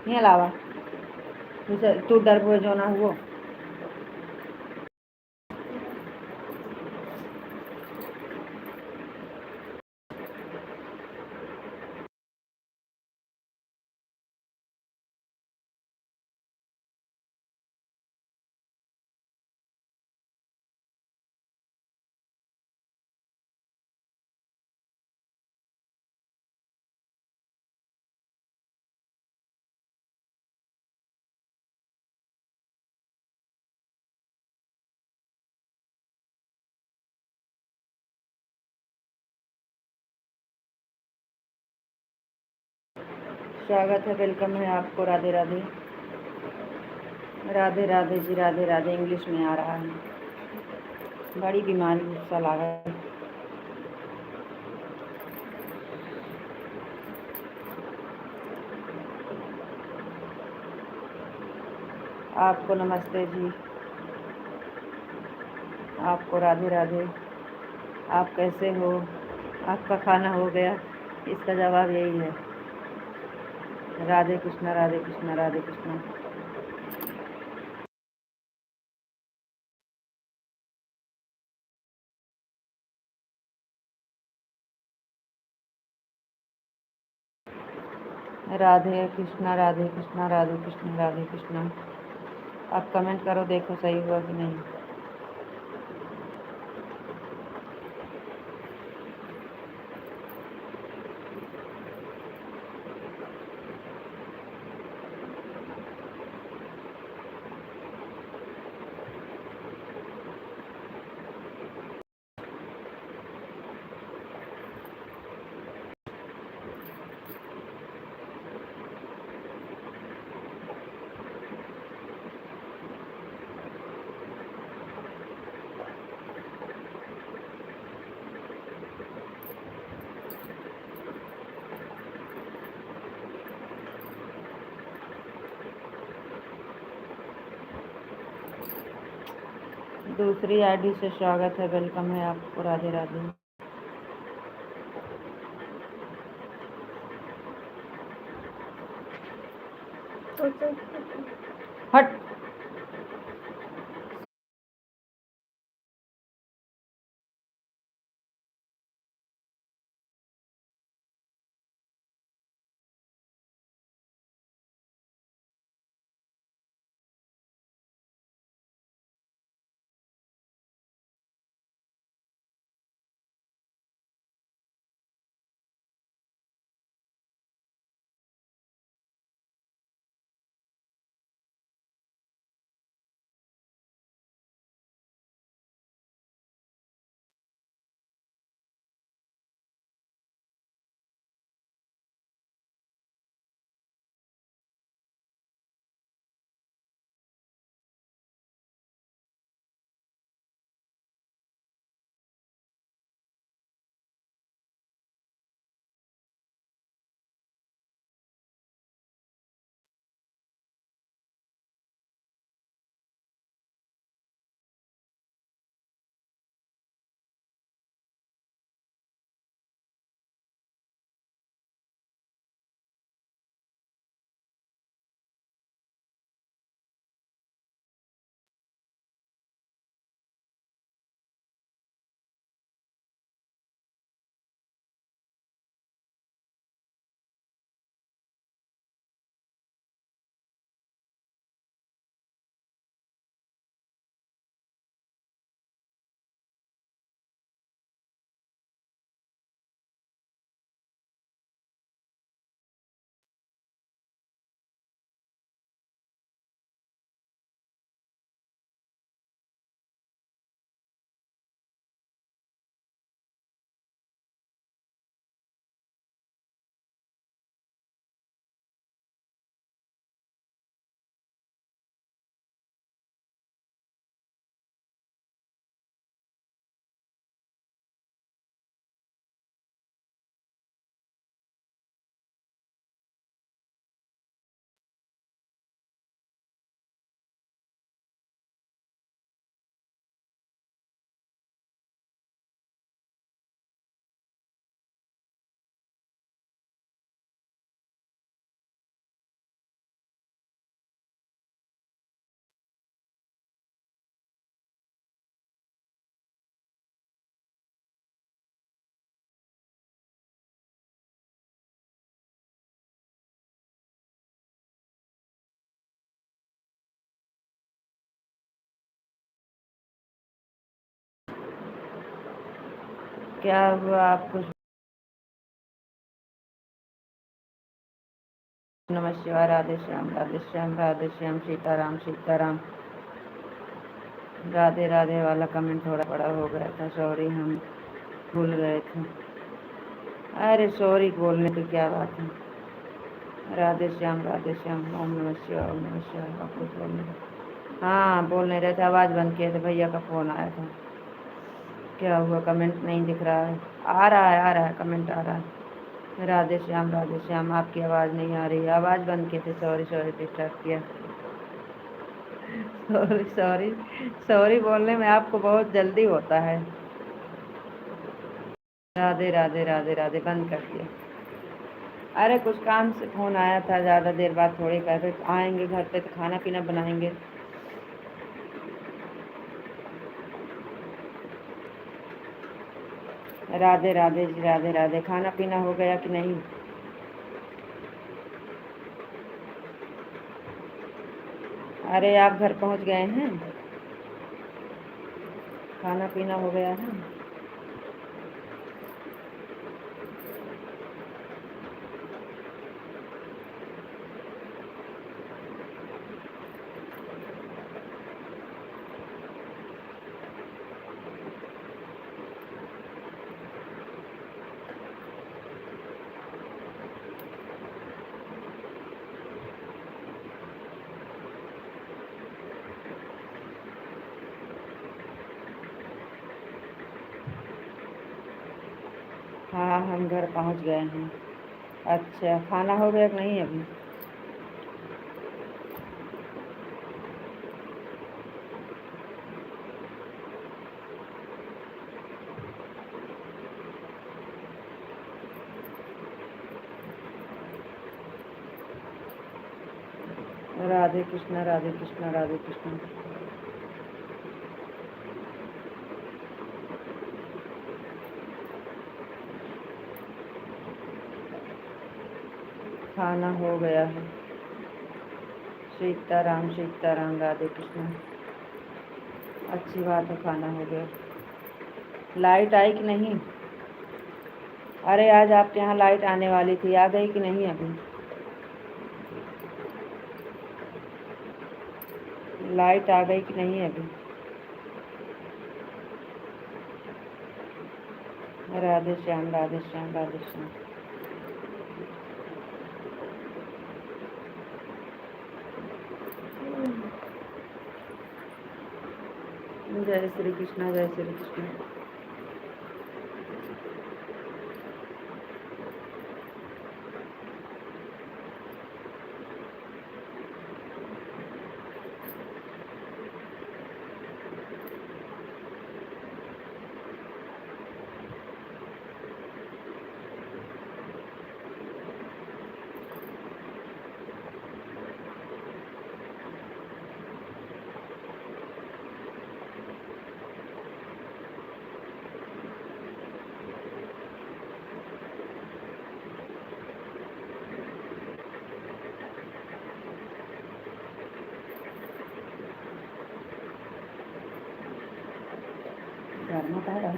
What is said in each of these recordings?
नहीं अलावा तू डर जो ना हुआ स्वागत है, वेलकम है आपको। राधे राधे। राधे राधे जी, राधे राधे। इंग्लिश में आ रहा है। बड़ी बीमारी गुस्सा लगा है। आपको नमस्ते जी, आपको राधे राधे। आप कैसे हो? आपका खाना हो गया? इसका जवाब यही है, राधे कृष्णा, राधे कृष्णा, राधे कृष्णा। राधे कृष्णा, राधे कृष्णा, राधे कृष्णा, राधे कृष्णा। आप कमेंट करो, देखो सही हुआ कि नहीं। दूसरी आईडी से स्वागत है, वेलकम है आपको। राधे राधे। हट। क्या हुआ आपको? नमः शिवाय, राधे श्याम, राधे श्याम, राधे श्याम, सीताराम सीताराम। राधे राधे वाला कमेंट थोड़ा बड़ा हो गया था, सॉरी, हम भूल गए थे। अरे सॉरी बोलने की क्या बात है। राधे श्याम, राधे श्याम, ओम नमः शिवाय, ओम नमः शिवाय। आप कुछ बोलने? हाँ, बोल नहीं रहे थे, आवाज़ बंद किए थे, भैया का फ़ोन आया था। क्या हुआ? कमेंट नहीं दिख रहा है? आ रहा है, आ रहा है, कमेंट आ रहा है। राधे श्याम, राधे श्याम, आपकी आवाज़ नहीं आ रही है, आवाज़ बंद किए थे, सॉरी सॉरी डिस्टर्ब किया। सॉरी सॉरी सॉरी बोलने में आपको बहुत जल्दी होता है। राधे राधे राधे राधे, बंद कर दिया। अरे कुछ काम से फ़ोन आया था, ज़्यादा देर बाद थोड़ी कर आएंगे घर पे तो खाना पीना बनाएंगे। राधे राधे जी, राधे राधे। खाना पीना हो गया कि नहीं? अरे आप घर पहुंच गए हैं? खाना पीना हो गया है? हाँ, हम घर पहुंच गए हैं। अच्छा, खाना हो गया कि नहीं अभी? राधे कृष्णा, राधे कृष्णा, राधे कृष्णा। खाना हो गया है। सीताराम सीताराम, राधे कृष्णा। अच्छी बात है, खाना हो गया। लाइट आई कि नहीं? अरे आज आपके यहाँ लाइट आने वाली थी, आ गई कि नहीं अभी? लाइट आ गई कि नहीं अभी? राधे श्याम, राधे श्याम, राधे श्याम। जय श्री कृष्णा, जय श्री कृष्ण।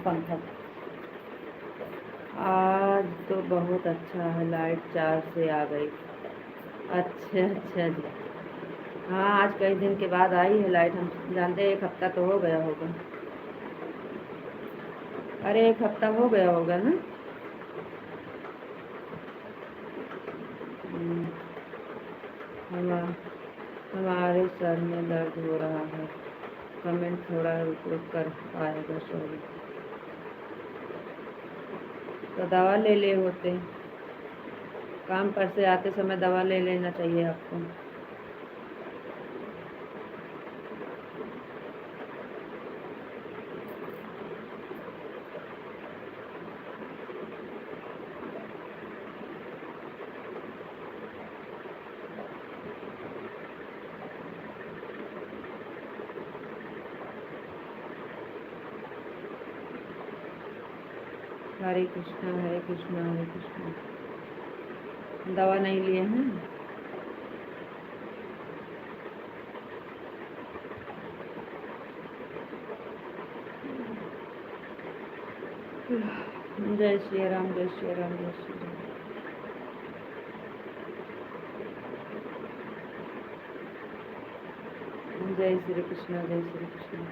पंखा आज तो बहुत अच्छा है, लाइट 4 से आ गई। अच्छा अच्छा जी। हाँ, आज कई दिन के बाद आई है लाइट, हम जानते हैं 1 हफ्ता तो हो गया होगा। अरे 1 हफ्ता हो गया होगा ना। हम्म, हमा- हमारे सर में दर्द हो रहा है। कमेंट थोड़ा रुक रुक कर आएगा, सॉरी। तो दवा ले ले होते, काम पर से आते समय दवा ले लेना चाहिए आपको। हरे कृष्णा, हरे कृष्णा, हरे कृष्णा। दवा नहीं लिए हैं? जय श्री राम, जय श्री राम, जय श्री राम। जय श्री कृष्ण, जय श्री कृष्ण।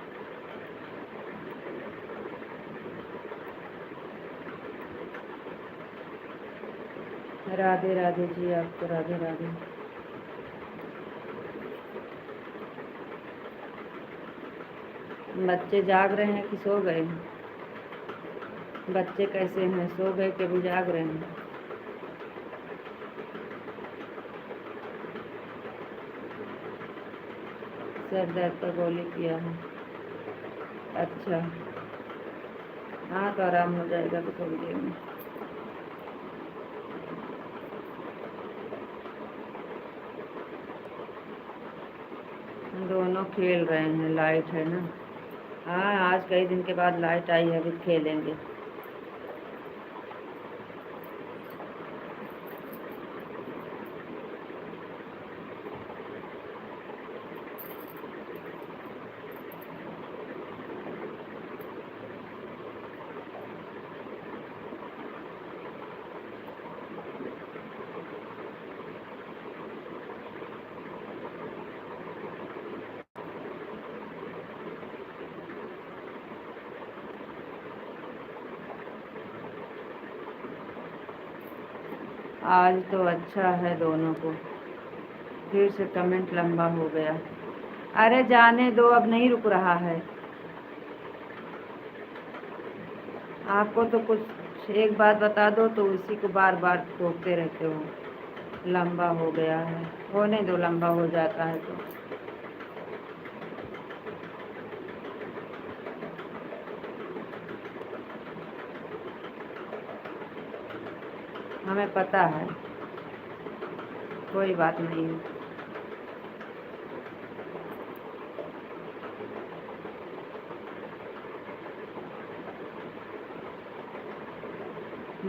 राधे राधे जी, आपको राधे राधे। बच्चे जाग रहे हैं कि सो गए हैं? बच्चे कैसे हैं, सो गए कि अभी जाग रहे हैं? सर दर्द पर गोली किया है। अच्छा, हाँ तो आराम हो जाएगा तो थोड़ी देर में। दोनों खेल रहे हैं, लाइट है ना। हाँ, आज कई दिन के बाद लाइट आई है, अभी खेलेंगे। आज तो अच्छा है दोनों को। फिर से कमेंट लंबा हो गया। अरे जाने दो, अब नहीं रुक रहा है। आपको तो कुछ एक बात बता दो तो उसी को बार बार टोकते रहते हो। लंबा हो गया है, होने दो, लंबा हो जाता है तो। हमें पता है, कोई बात नहीं है।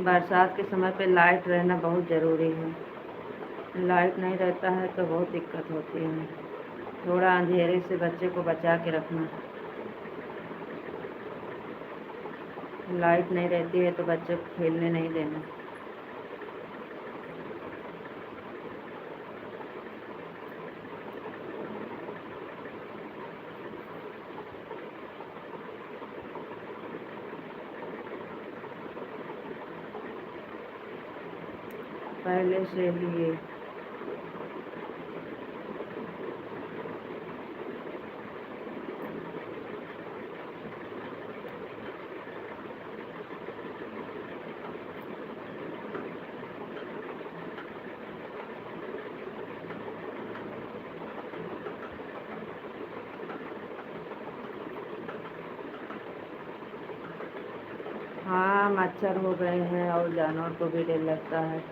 बरसात के समय पे लाइट रहना बहुत ज़रूरी है। लाइट नहीं रहता है तो बहुत दिक्कत होती है। थोड़ा अंधेरे से बच्चे को बचा के रखना। लाइट नहीं रहती है तो बच्चे को खेलने नहीं देना। पहले से ही ये हाँ, मच्छर हो गए हैं और जानवर को भी डर लगता है।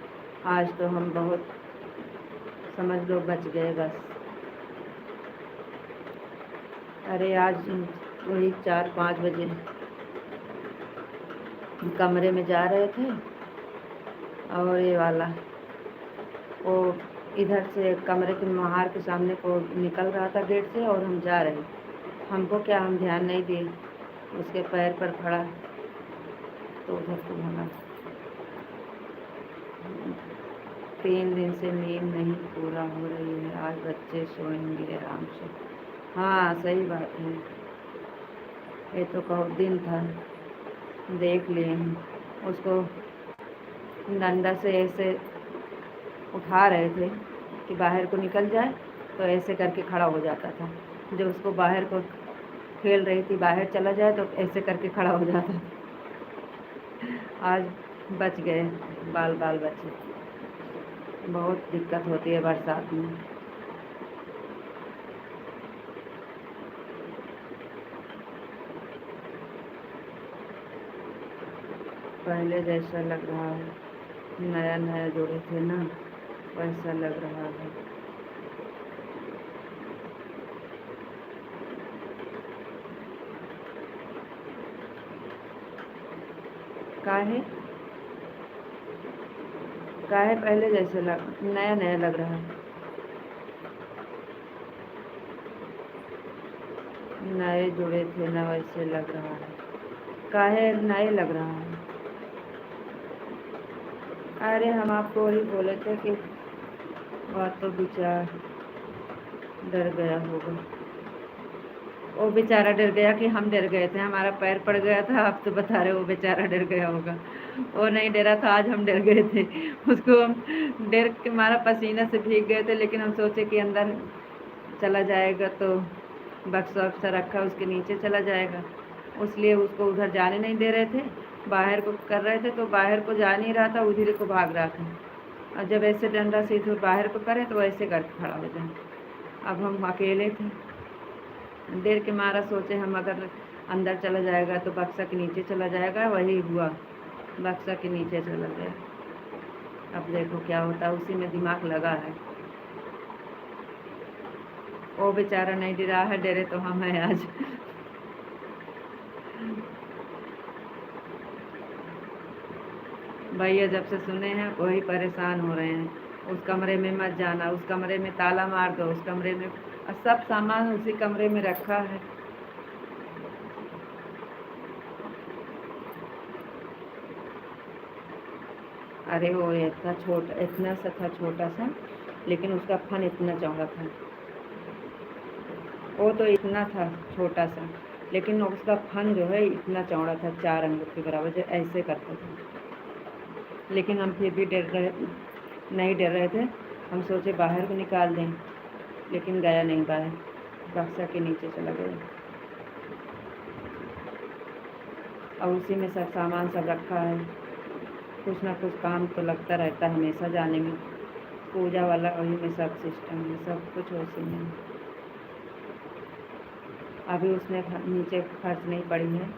आज तो हम बहुत, समझ लो, बच गए बस। अरे आज वही 4-5 बजे कमरे में जा रहे थे और ये वाला वो इधर से कमरे के बाहर के सामने को निकल रहा था गेट से, और हम जा रहे। हमको क्या, हम ध्यान नहीं दिए, उसके पैर पर खड़ा तो उधर को भागा। 3 दिन से नींद नहीं पूरा हो रही है। आज बच्चे सोएंगे आराम से। हाँ सही बात है, ये तो बहुत दिन था, देख लिए हैं। उसको डंडा से ऐसे उठा रहे थे कि बाहर को निकल जाए, तो ऐसे करके खड़ा हो जाता था। जो उसको बाहर को खेल रही थी, बाहर चला जाए तो ऐसे करके खड़ा हो जाता था। आज बच गए, बाल बाल बचे। बहुत दिक्कत होती है बरसात में। पहले जैसा लग रहा है, नया नया जोड़े थे ना, वैसा लग रहा है। काहे काहे पहले जैसे नया नया लग रहा है। नए जुड़े थे ना, वैसे लग रहा है। काहे नए लग रहा है? अरे हम आपको वही बोले थे कि वह तो बेचारा डर गया होगा। वो बेचारा डर गया कि हम डर गए थे, हमारा पैर पड़ गया था। आप तो बता रहे हो वो बेचारा डर गया होगा। वो नहीं डरा था, आज हम डर गए थे। उसको हम डर के मारा पसीना से भीग गए थे, लेकिन हम सोचे कि अंदर चला जाएगा तो बक्सा वक्सा रखा उसके नीचे चला जाएगा, इसलिए उसको उधर जाने नहीं दे रहे थे। बाहर को कर रहे थे तो बाहर को जा नहीं रहा था, उधर को भाग रहा था। और जब ऐसे डंडा से इधर बाहर को करें तो ऐसे करके खड़ा हो जाए। अब हम अकेले थे, डर के मारा सोचे हम अगर अंदर चला जाएगा तो बक्सा के नीचे चला जाएगा। वही हुआ, बक्सा के नीचे चला गया। अब देखो क्या होता है, उसी में दिमाग लगा है। वो बेचारा नहीं डरा है, डरे तो हम हैं आज। भैया जब से सुने हैं वही परेशान हो रहे हैं। उस कमरे में मत जाना, उस कमरे में ताला मार दो, उस कमरे में सब सामान उसी कमरे में रखा है। अरे वो इतना छोटा, इतना सा था छोटा सा, लेकिन उसका फन इतना चौड़ा था। वो तो इतना था छोटा सा, लेकिन उसका फन जो है इतना चौड़ा था, 4 अंगुल के बराबर, जो ऐसे करता था। लेकिन हम फिर भी नहीं डर रहे थे। हम सोचे बाहर को निकाल दें, लेकिन गया नहीं बाहर, बक्सा के नीचे चला गया। और उसी में सब सामान सब रखा है। कुछ ना कुछ काम तो लगता रहता है हमेशा जाने में। पूजा वाला वही में सब सिस्टम है, सब कुछ उसी में। अभी उसमें नीचे फर्श नहीं पड़ी है,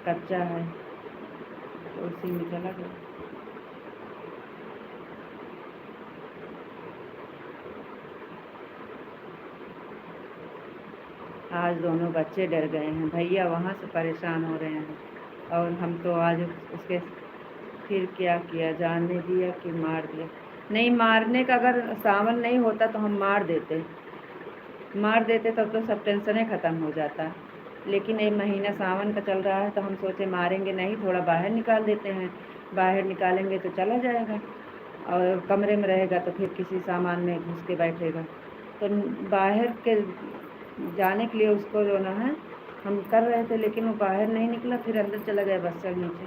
कच्चा है, तो उसी में चला गया। आज दोनों बच्चे डर गए हैं, भैया वहाँ से परेशान हो रहे हैं, और हम तो आज उसके फिर क्या किया, जानने दिया कि मार दिया। नहीं मारने का, अगर सावन नहीं होता तो हम मार देते तब तो सब टेंशनें ख़त्म हो जाता। लेकिन एक महीना सावन का चल रहा है तो हम सोचे मारेंगे नहीं, थोड़ा बाहर निकाल देते हैं। बाहर निकालेंगे तो चला जाएगा, और कमरे में रहेगा तो फिर किसी सामान में घुस के बैठेगा। तो बाहर के जाने के लिए उसको जो ना है हम कर रहे थे, लेकिन वो बाहर नहीं निकला, फिर अंदर चला गया बक्सा नीचे।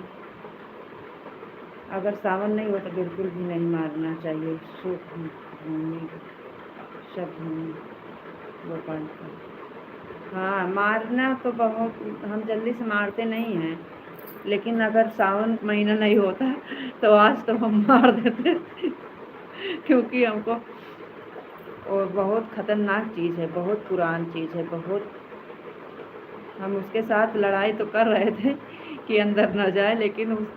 अगर सावन नहीं हो तो बिल्कुल भी नहीं मारना चाहिए। शुभ भूमि सब भूमि गोपाल का। हाँ मारना तो बहुत, हम जल्दी से मारते नहीं हैं, लेकिन अगर सावन महीना नहीं होता तो आज तो हम मार देते। क्योंकि हमको और बहुत ख़तरनाक चीज़ है, बहुत पुरानी चीज़ है, बहुत। हम उसके साथ लड़ाई तो कर रहे थे कि अंदर न जाए, लेकिन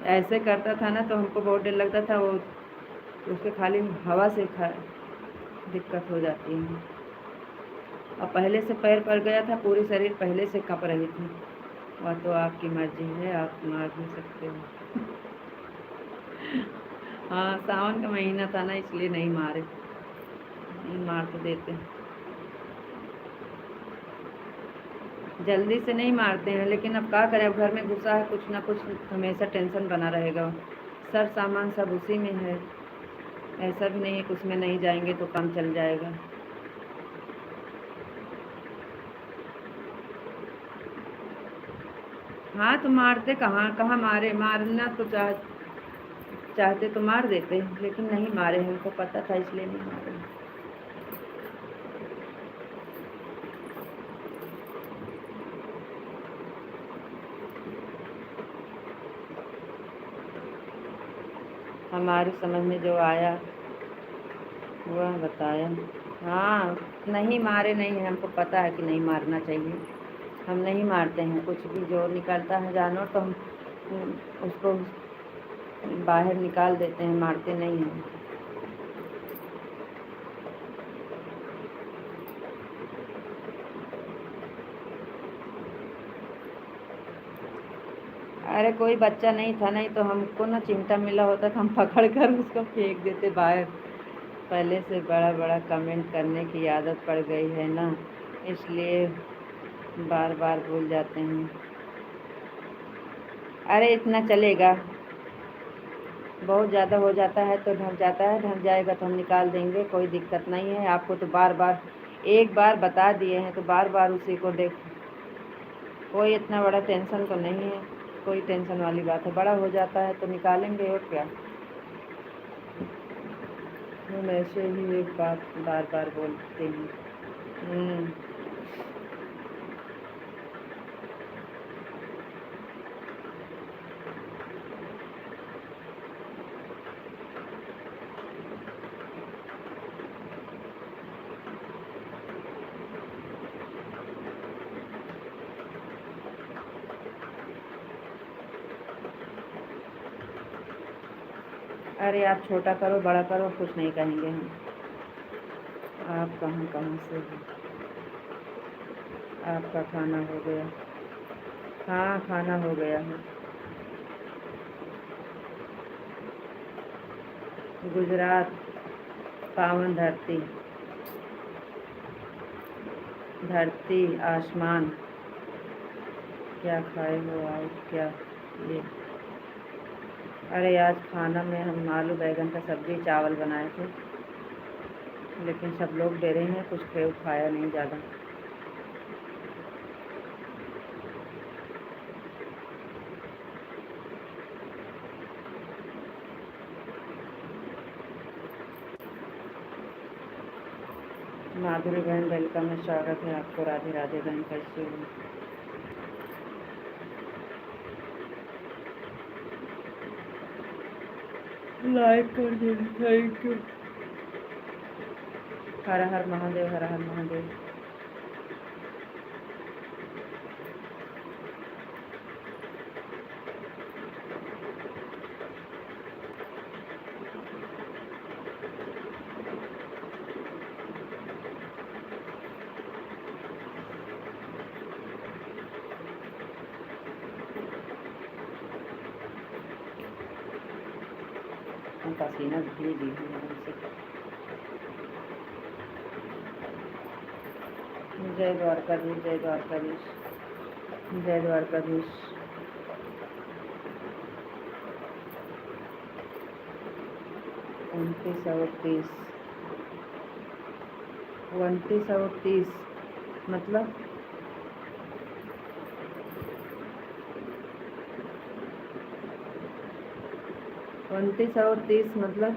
ऐसे करता था ना तो हमको बहुत डर लगता था। वो उसके खाली हवा से दिक्कत हो जाती है। और पहले से पैर पड़ गया था, पूरी शरीर पहले से कँप रही थी। वह तो आपकी मर्जी है, आप मार भी सकते हो। हाँ सावन का महीना था ना, इसलिए नहीं मारे, नहीं मार तो देते। जल्दी से नहीं मारते हैं, लेकिन अब क्या करें, अब घर में घुसा है, कुछ ना कुछ हमेशा टेंशन बना रहेगा। सर सामान सब उसी में है, ऐसा भी नहीं है कि उसमें नहीं जाएंगे तो काम चल जाएगा। हाँ तो मारते कहाँ कहाँ मारे, मारना तो चाहते तो मार देते, लेकिन नहीं मारे, हमको पता था इसलिए नहीं मारे। हमारी समझ में जो आया वह बताया। हाँ नहीं मारे नहीं हैं, हमको पता है कि नहीं मारना चाहिए। हम नहीं मारते हैं, कुछ भी जो निकलता है जानवर तो हम उसको बाहर निकाल देते हैं, मारते नहीं हैं। अरे कोई बच्चा नहीं था, नहीं तो हमको ना चिमटा मिला होता तो हम पकड़ कर उसको फेंक देते बाहर। पहले से बड़ा बड़ा कमेंट करने की आदत पड़ गई है ना, इसलिए बार बार भूल जाते हैं। अरे इतना चलेगा, बहुत ज़्यादा हो जाता है तो ढक जाता है, ढक जाएगा तो हम निकाल देंगे, कोई दिक्कत नहीं है। आपको तो बार बार एक बार बता दिए हैं तो बार बार उसी को देख, कोई इतना बड़ा टेंशन तो नहीं है, कोई टेंशन वाली बात है। बड़ा हो जाता है तो निकालेंगे और क्या। हम ऐसे ही एक बात बार बार बोलते हैं। अरे आप छोटा करो बड़ा करो कुछ नहीं कहेंगे हम। आप कहाँ कहाँ से हो? आपका खाना हो गया? हाँ खाना हो गया है। गुजरात, पावन धरती, धरती आसमान। क्या खाए हो आज? क्या ये? अरे आज खाना में हम आलू बैगन का सब्जी चावल बनाए थे, लेकिन सब लोग दे रहे हैं, कुछ खाया नहीं ज़्यादा। माधुरी बहन वेलकम में स्वागत है आपको। राधे राधे बहन, कैसे हो? लाइक कर दे, थैंक यू। हर हर महादेव, हर हर महादेव। पसीना भी दी हमसे। जय द्वारकाधीश, जय द्वारकाधीश, जय द्वारकाधीश। 29 और 30, 29 और 30 मतलब 29 और 30 मतलब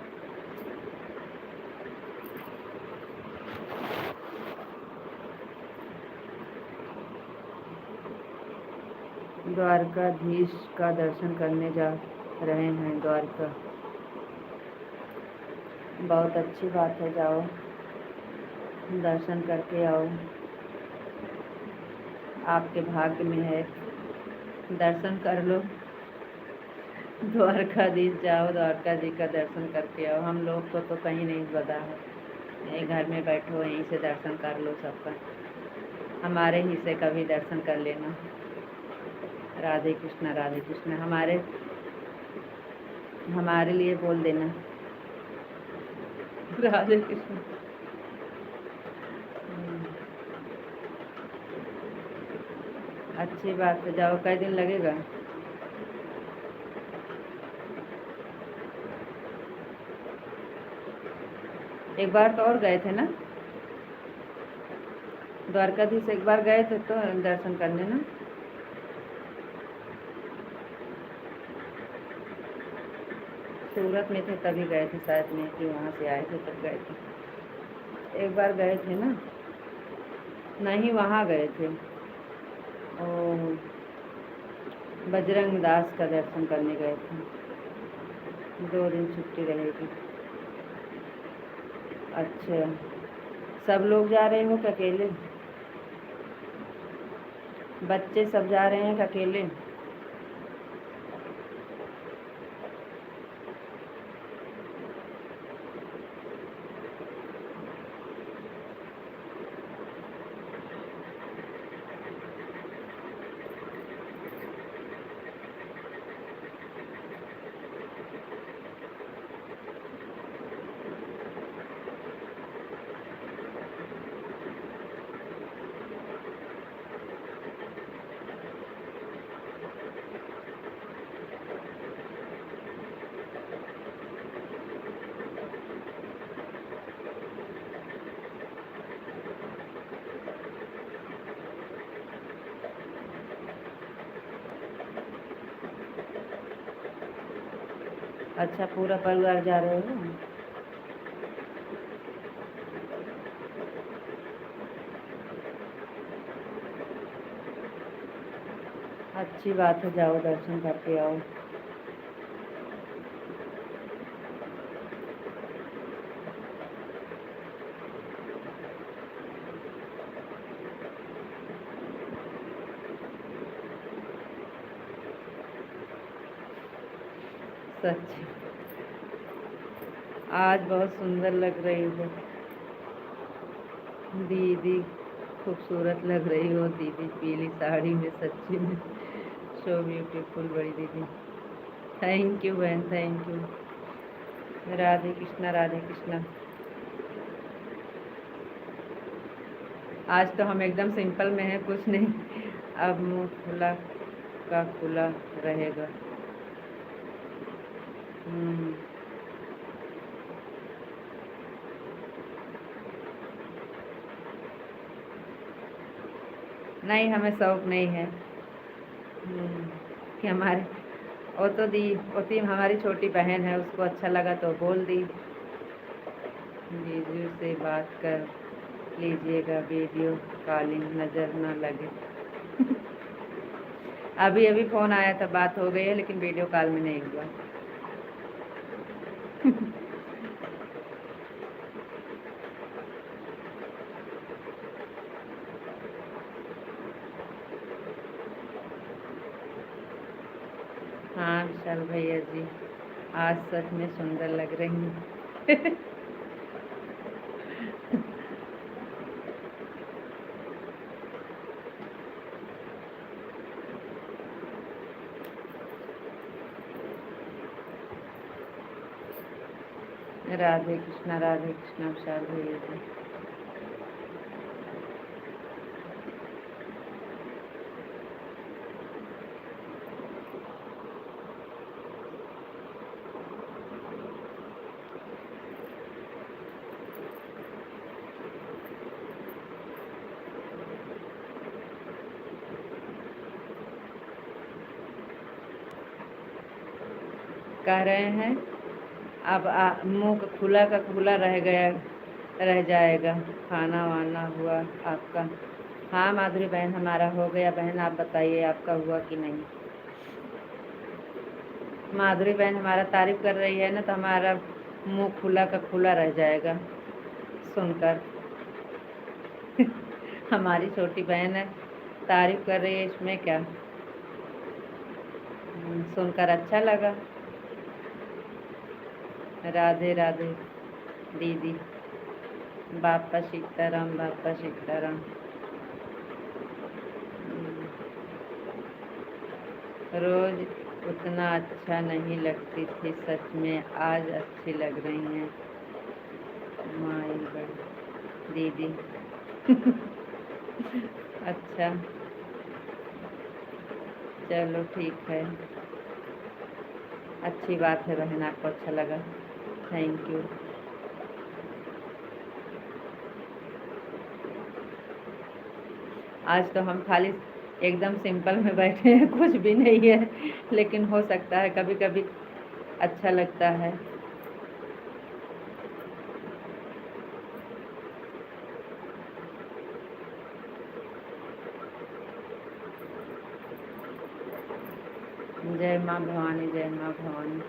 द्वारकाधीश का दर्शन करने जा रहे हैं। द्वारका, बहुत अच्छी बात है, जाओ दर्शन करके आओ। आपके भाग्य में है, दर्शन कर लो। द्वारकाधीश जाओ, द्वारका जी का दर्शन करके आओ। हम लोग को तो कहीं नहीं बता है, यहीं घर में बैठो, यहीं से दर्शन कर लो सबका। हमारे ही से कभी दर्शन कर लेना। राधे कृष्णा, राधे कृष्णा। हमारे लिए बोल देना राधे कृष्ण। अच्छी बात है, जाओ। कई दिन लगेगा? एक बार तो और गए थे ना द्वारकाधीश, एक बार गए थे तो दर्शन करने ना। सूरत में थे तभी गए थे शायद, नहीं कि वहाँ से आए थे तब गए थे। एक बार गए थे ना? नहीं, वहाँ गए थे। ओ, बजरंग दास का दर्शन करने गए थे। 2 दिन छुट्टी रहेगी। अच्छा, सब लोग जा रहे हो कि अकेले? बच्चे सब जा रहे हैं कि अकेले? अच्छा, पूरा परिवार जा रहे हो? अच्छी बात है, जाओ दर्शन करके आओ। सच, आज बहुत सुंदर लग रही हो दीदी, खूबसूरत लग रही हो दीदी पीली साड़ी में, सच्ची में सो ब्यूटीफुल बड़ी दीदी। थैंक यू बहन, थैंक यू। राधे कृष्णा, राधे कृष्णा। आज तो हम एकदम सिंपल में हैं, कुछ नहीं। अब मुंह खुला का खुला रहेगा। नहीं, हमें शौक नहीं है कि हमारे, वो तो हमारी छोटी बहन है, उसको अच्छा लगा तो बोल दी। जीजू से बात कर लीजिएगा, वीडियो कॉलिंग नज़र न लगे। अभी अभी फ़ोन आया था, बात हो गई है, लेकिन वीडियो कॉल में नहीं हुआ। हाँ विशाल भैया जी, आज सच में सुंदर लग रही हैं। राधे कृष्णा, राधे कृष्णा विशाल भैया जी। कह रहे हैं अब मुंह खुला का खुला रह गया, रह जाएगा। खाना वाना हुआ आपका? हाँ माधुरी बहन, हमारा हो गया। बहन आप बताइए, आपका हुआ कि नहीं? माधुरी बहन हमारा तारीफ कर रही है ना, तो हमारा मुंह खुला का खुला रह जाएगा सुनकर। हमारी छोटी बहन है, तारीफ कर रही है, इसमें क्या? सुनकर अच्छा लगा। राधे राधे दीदी। बापा सीताराम, बापा सीताराम। रोज उतना अच्छा नहीं लगती थी, सच में आज अच्छी लग रही हैं माई बड़ी दीदी। अच्छा, चलो ठीक है, अच्छी बात है बहन, आपको अच्छा लगा, थैंक यू। आज तो हम खाली एकदम सिंपल में बैठे हैं, कुछ भी नहीं है, लेकिन हो सकता है कभी कभी अच्छा लगता है। जय माँ भवानी, जय माँ भवानी।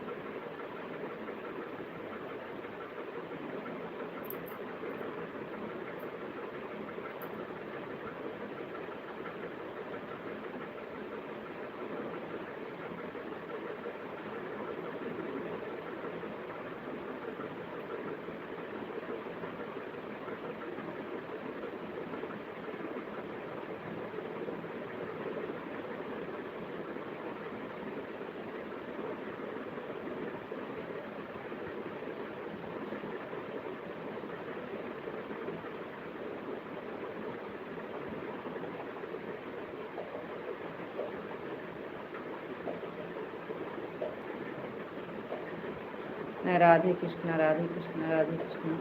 राधे कृष्णा, राधे कृष्णा, राधे कृष्णा।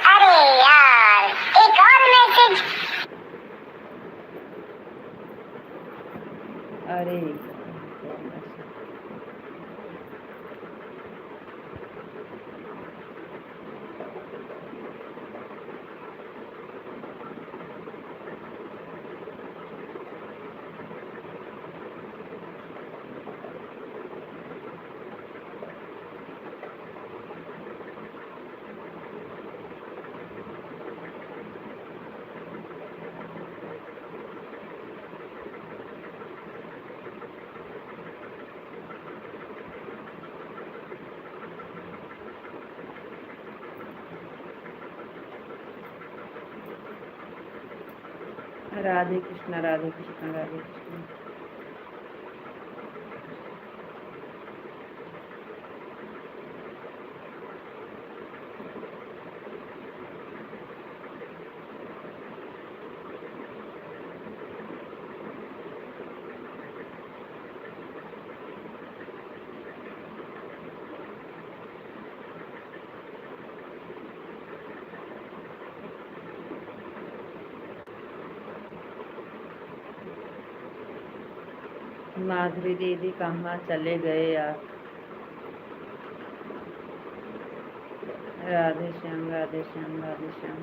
अरे यार अरे राधे कृष्ण राधे कृष्ण राधे कृष्ण। माधुरी दीदी कहाँ चले गए आप? राधे श्याम राधे श्याम राधे श्याम।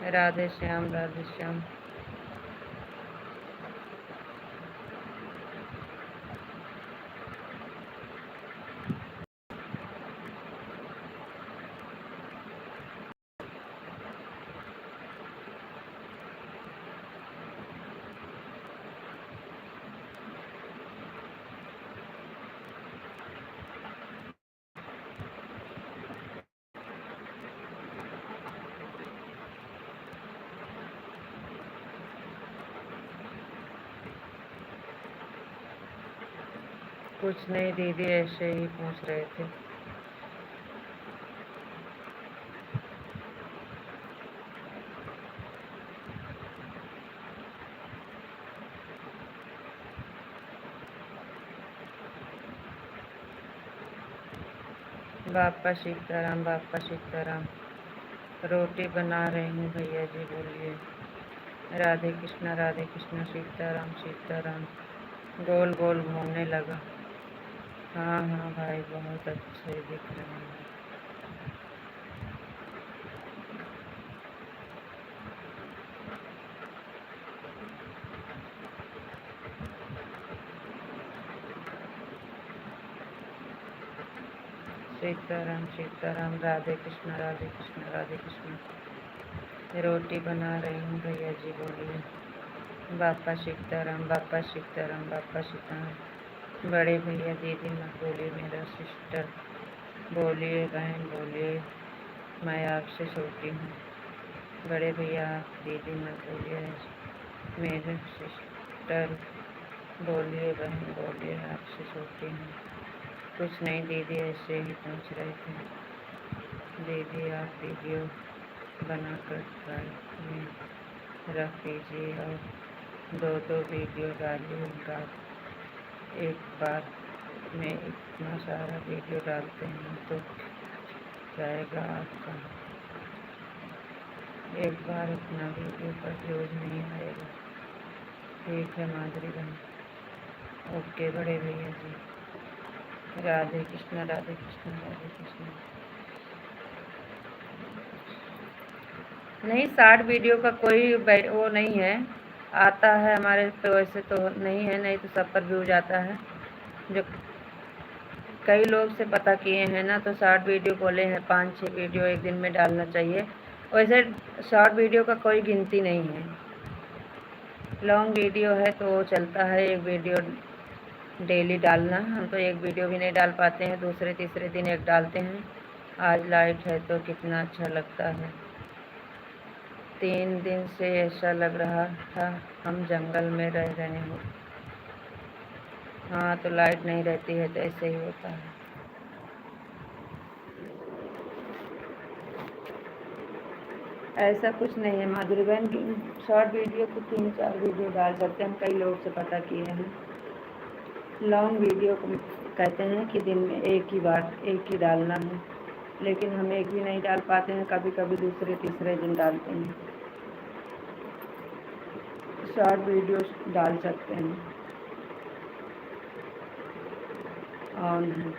राधे श्याम राधे श्याम। कुछ नहीं दीदी, ऐसे ही पूछ रहे थे। बापा सीताराम बापा सीताराम। रोटी बना रही हूँ भैया जी, बोलिए। राधे कृष्ण सीताराम सीताराम। गोल गोल घूमने लगा। हाँ हाँ भाई, बहुत अच्छे दिख रहे हैं। सीताराम सीताराम। राधे कृष्ण राधे कृष्ण राधे कृष्ण। रोटी बना रही हूँ भैया जी, बोलिए। बापा सीताराम बापा सीताराम बापा सीताराम। बड़े भैया दीदी मत बोलिए, मेरा सिस्टर बोलिए, बहन बोलिए, मैं आपसे छोटी हूँ। बड़े भैया दीदी मत बोलिए, मेरे सिस्टर बोलिए, बहन बोलिए, आपसे छोटी हूँ। कुछ नहीं दीदी, ऐसे ही पूछ रहे थे। दीदी आप वीडियो बनाकर में रख दीजिए और दो वीडियो डालिए। एक बार में इतना सारा वीडियो डालते हैं तो जाएगा आपका। एक बार इतना वीडियो पर व्यूज नहीं आएगा। ठीक है माधुरी बहन, ओके बड़े भैया जी। राधे कृष्ण राधे कृष्ण राधे कृष्ण। नहीं, शॉर्ट वीडियो का कोई वो नहीं है, आता है हमारे पे, वैसे तो नहीं है, नहीं तो सब पर व्यूज आता है। जो कई लोग से पता किए हैं ना, तो शॉर्ट वीडियो बोले हैं 5-6 वीडियो एक दिन में डालना चाहिए। वैसे शॉर्ट वीडियो का कोई गिनती नहीं है। लॉन्ग वीडियो है तो वो चलता है, एक वीडियो डेली डालना। हम तो एक वीडियो भी नहीं डाल पाते हैं, दूसरे तीसरे दिन एक डालते हैं। आज लाइट है तो कितना अच्छा लगता है। 3 दिन से ऐसा लग रहा था हम जंगल में रह रहे हो। हाँ, तो लाइट नहीं रहती है तो ऐसे ही होता है। ऐसा कुछ नहीं है माधुरी बहन की शॉर्ट वीडियो को 3-4 वीडियो डाल सकते हैं। हम कई लोग से पता किए हैं। लॉन्ग वीडियो को कहते हैं कि दिन में एक ही बार एक ही डालना है, लेकिन हम एक भी नहीं डाल पाते हैं, कभी कभी दूसरे तीसरे दिन डालते हैं। शॉर्ट वीडियो डाल सकते हैं। ऑन है।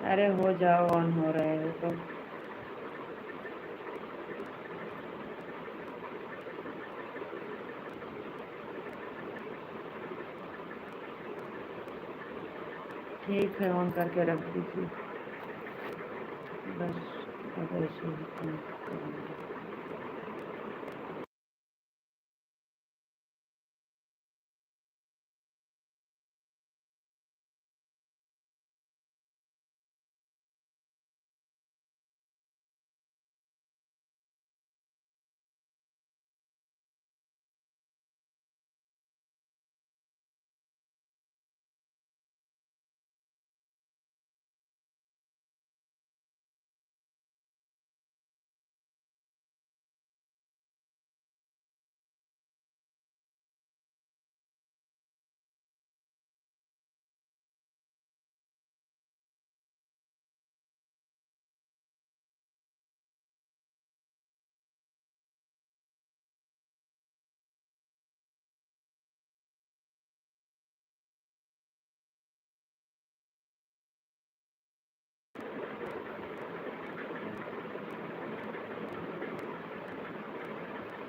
अरे हो जाओ, ऑन हो रहे हो तो। ठीक है, ऑन करके रख दीजिए बस। अब ऐसे ही काम करेंगे।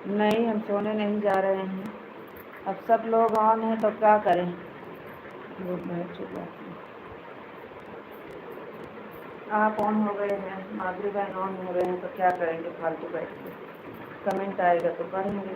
नहीं, हम सोने नहीं जा रहे हैं। अब सब लोग ऑन हैं तो क्या करें। गुड नाइट, शुभ रात्रि। आप ऑन हो गए हैं, माधुरी बहन ऑन हो गए हैं तो क्या करेंगे फालतू बैठ के। कमेंट आएगा तो पढ़ेंगे।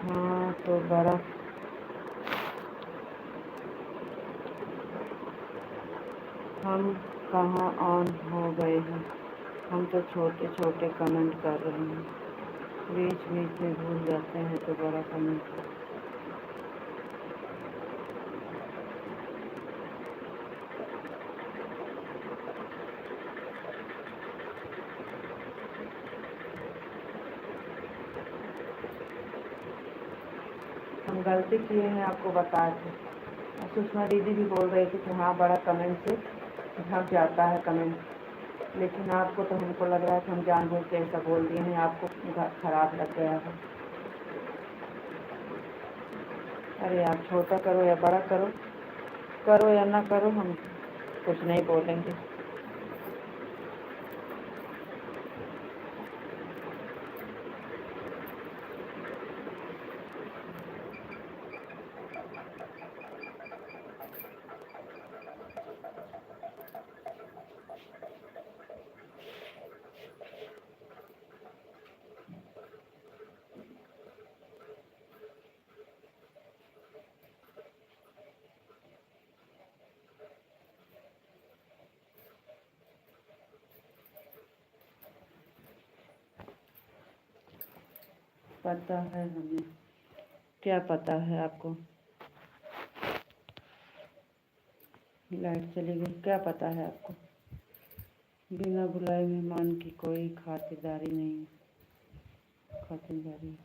हाँ तो बड़ा हम कहाँ ऑन हो गए हैं। हम तो छोटे छोटे कमेंट कर रहे हैं, बीच बीच में भूल जाते हैं तो बड़ा कमेंट। हम गलती किए हैं आपको बता के। सुषमा दीदी भी बोल रही थी कि हाँ बड़ा कमेंट से ढक जाता है कमेंट, लेकिन आपको तो हमको लग रहा है कि हम जानबूझ के ऐसा बोल दिए हैं, आपको खराब लग गया है। अरे आप छोटा करो या बड़ा करो, करो या ना करो, हम कुछ नहीं बोलेंगे। पता है हमें। क्या पता है आपको? लाइट चली गई, क्या पता है आपको? बिना बुलाए मेहमान की कोई खातिरदारी नहीं। खातिरदारी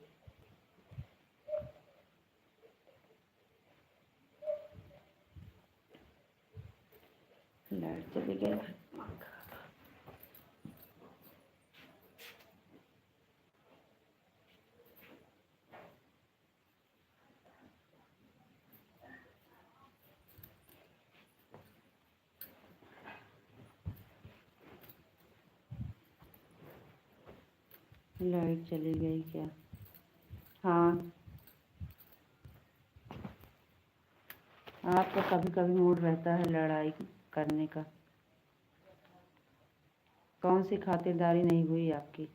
लाइट चली गई। लाइट चली गई क्या? हाँ, आपका कभी कभी मूड रहता है लड़ाई करने का। कौन सी खातिरदारी नहीं हुई आपकी?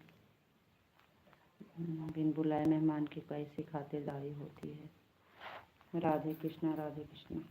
बिन बुलाए मेहमान की कैसी खातिरदारी होती है? राधे कृष्णा, राधे कृष्णा।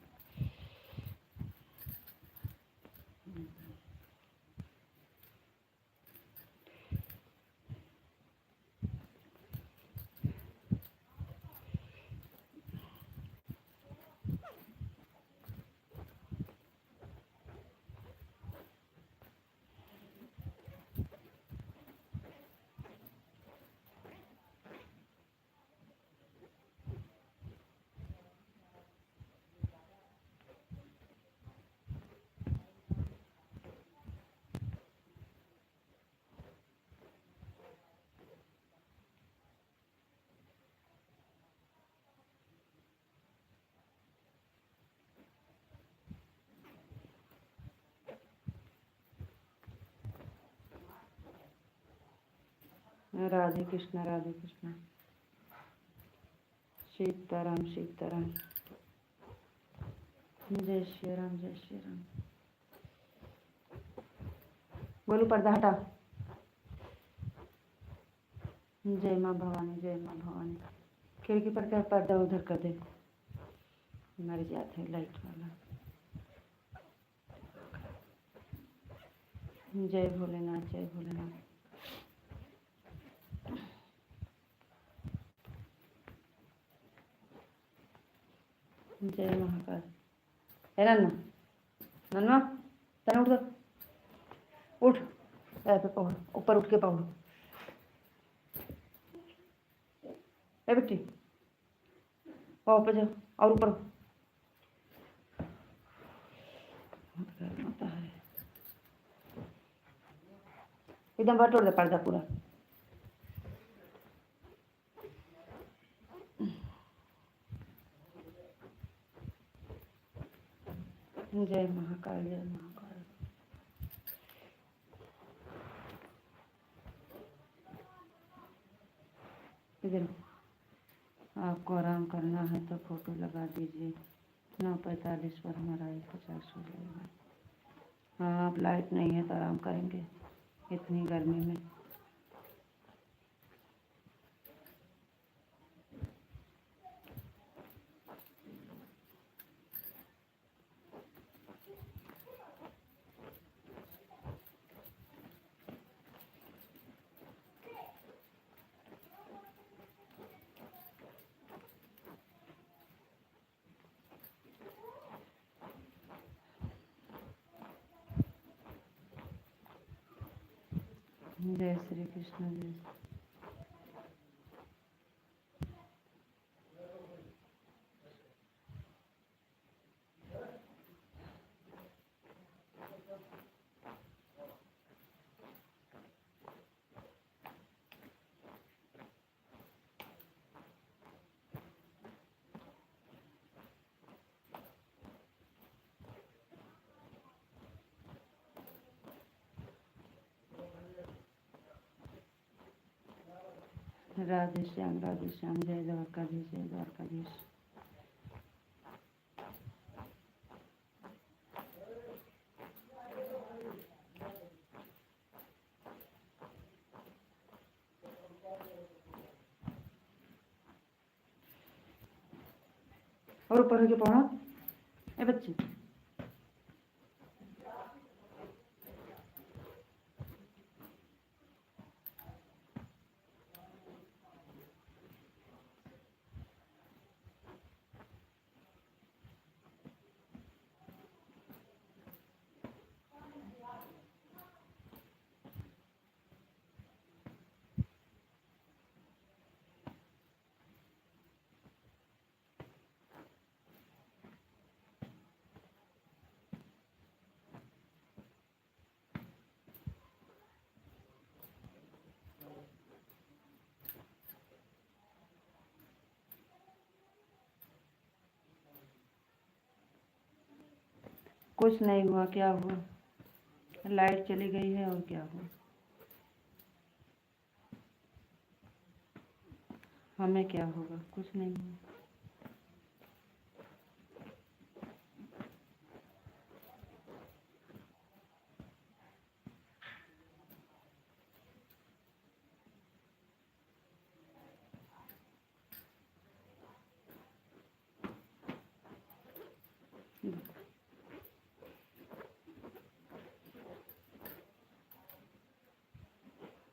राधे कृष्णा, राधे कृष्णा। सीताराम, सीताराम। जय श्री राम, जय श्री राम। बोलो, पर्दा हटा। जय माँ भवानी, जय माँ भवानी। खिड़की पर क्या पर्दा उधर कर दे, मर जाते हैं लाइट वाला। जय भोलेनाथ, जय भोलेनाथ। जय महाकाल। है नन्ना, नन्ना तना उठ, उठ। ऐसे पकड़ो, ऊपर उठ के पकड़ो। ए बेटी, पाँव पे जाओ और ऊपर। होता है एकदम बटोर दे पर्दा पूरा। जय महाकाल, जय महाकाल। इधर आपको आराम करना है तो फोटो लगा दीजिए। 9:45 पर हमारा 150 हो जाएगा। हाँ, अब लाइट नहीं है तो आराम करेंगे इतनी गर्मी में। जय श्री कृष्ण, जय। राधे श्याम, राधे श्याम। जय द्वारकाधीश, जय द्वारकाधीश। और ऊपर होके पढ़ो ए बच्चे। कुछ नहीं हुआ, क्या हुआ? लाइट चली गई है और क्या हुआ? हमें क्या होगा? कुछ नहीं हुआ।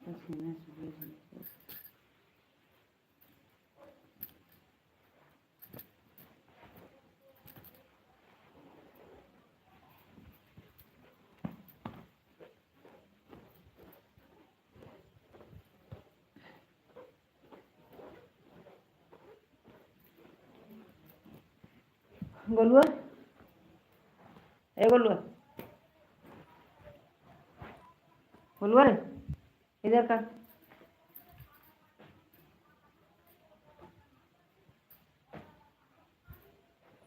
पसीने से गोलुआ, ए गोलुआ, गोलुआ रे, इधर का।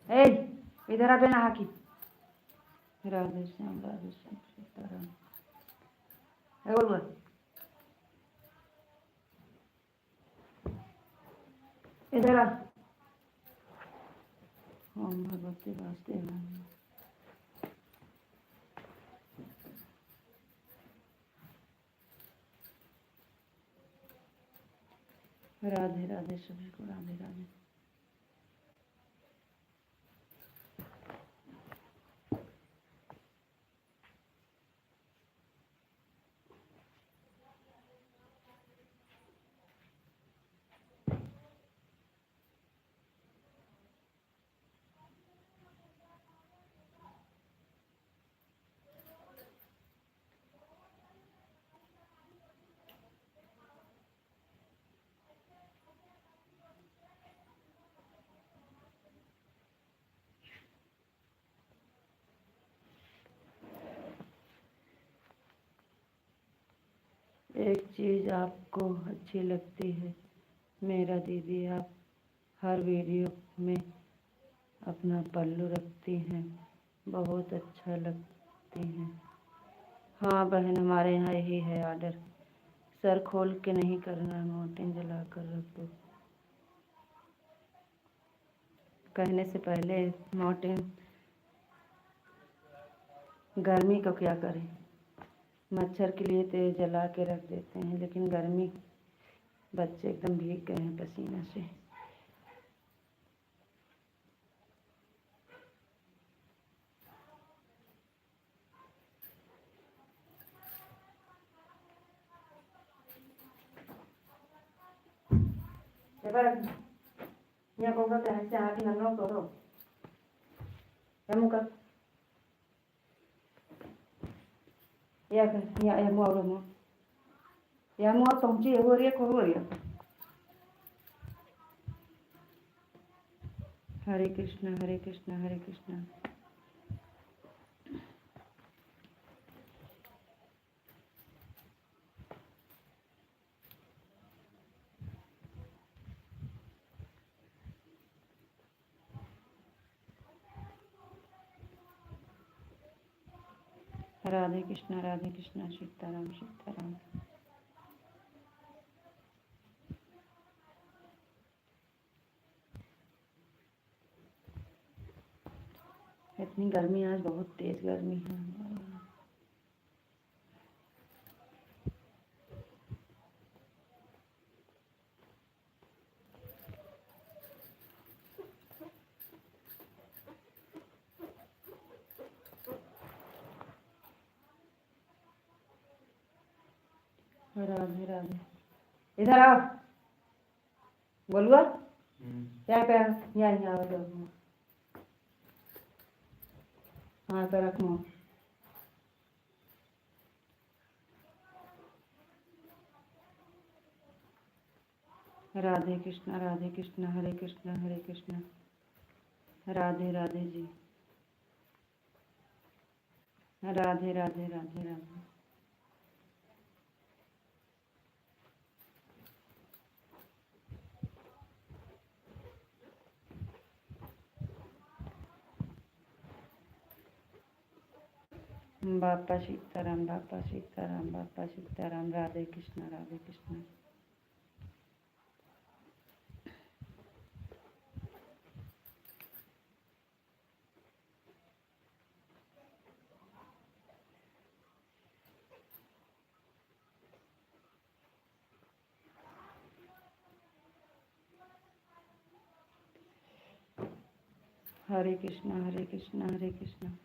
ए, इधर आ, नहा की। राधे श्याम सीताराम। ए गोलुआ, इधर आ। ओम भगवते वासुदेवाय। राधे राधे सभी को, राधे राधे। एक चीज़ आपको अच्छी लगती है मेरा दीदी, आप हर वीडियो में अपना पल्लू रखती हैं, बहुत अच्छा लगती हैं। हाँ बहन, हमारे यहाँ यही है ऑर्डर। सर खोल के नहीं करना, मोर्टिन जला कर रख दो। कहने से पहले मोर्टिन, गर्मी को क्या करें, मच्छर के लिए तो जला के रख देते हैं, लेकिन गर्मी, बच्चे एकदम भीग गए हैं पसीने से। Nhà con có cái xa thì nó có rồi. Em mua con. Ya mua rồi mua. Ya mua tông chi vừa riết có rồi. Hare Krishna, Hare Krishna, Hare Krishna. Radhe Krishna Sitaram Sitaram. इतनी गर्मी, आज बहुत तेज गर्मी है। राधे राधे। इधर आओ गोलुआ, क्या पे यहाँ आओ। हाँ पे रखो। राधे कृष्णा हरे कृष्णा राधे राधे जी। राधे राधे राधे राधे। बापा सीताराम, बापा सीताराम, बापा सीताराम। राधे कृष्ण, राधे कृष्ण। हरे कृष्णा, हरे कृष्णा, हरे कृष्णा।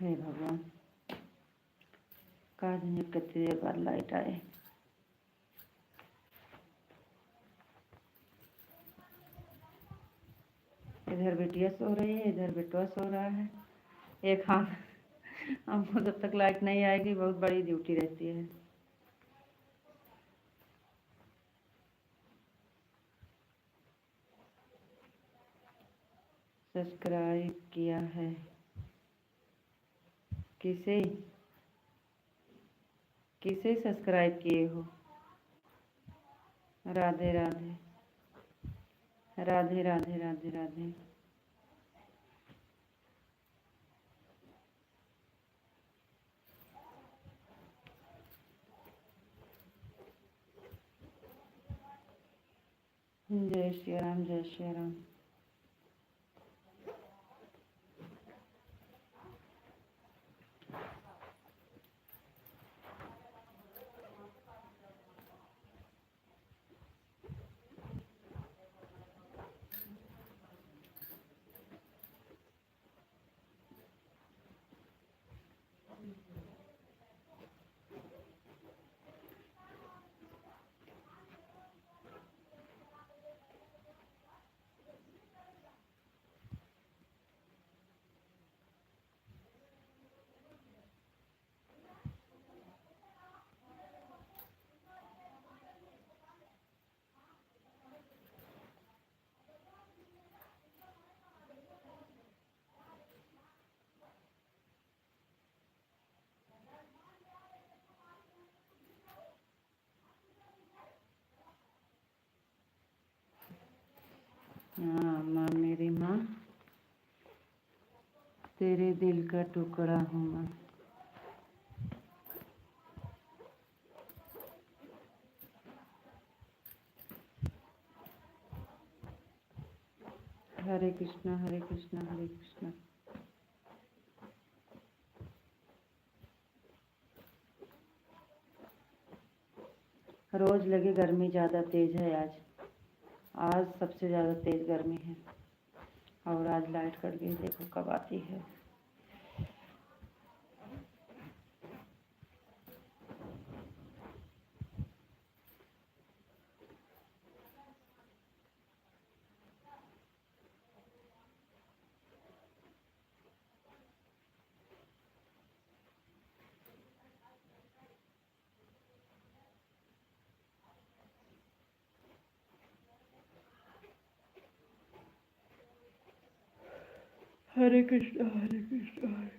हे भगवान, कहा जाने कितनी देर बाद लाइट आए। इधर बिटिया सो रही है, इधर बेटवा सो रहा है। एक हाथ हमको जब तक लाइट नहीं आएगी बहुत बड़ी ड्यूटी रहती है। सब्सक्राइब किया है किसे? किसे सब्सक्राइब किए हो? राधे राधे, राधे राधे, राधे राधे। जय श्री राम, जय श्री राम। हाँ माँ, मेरी माँ, तेरे दिल का टुकड़ा हूँ माँ। हरे कृष्णा, हरे कृष्णा, हरे कृष्णा। रोज लगे गर्मी ज़्यादा तेज है आज। आज सबसे ज़्यादा तेज गर्मी है। और आज लाइट कट गई, देखो कब आती है। हरे कृष्णा, हरे कृष्णा, हरे।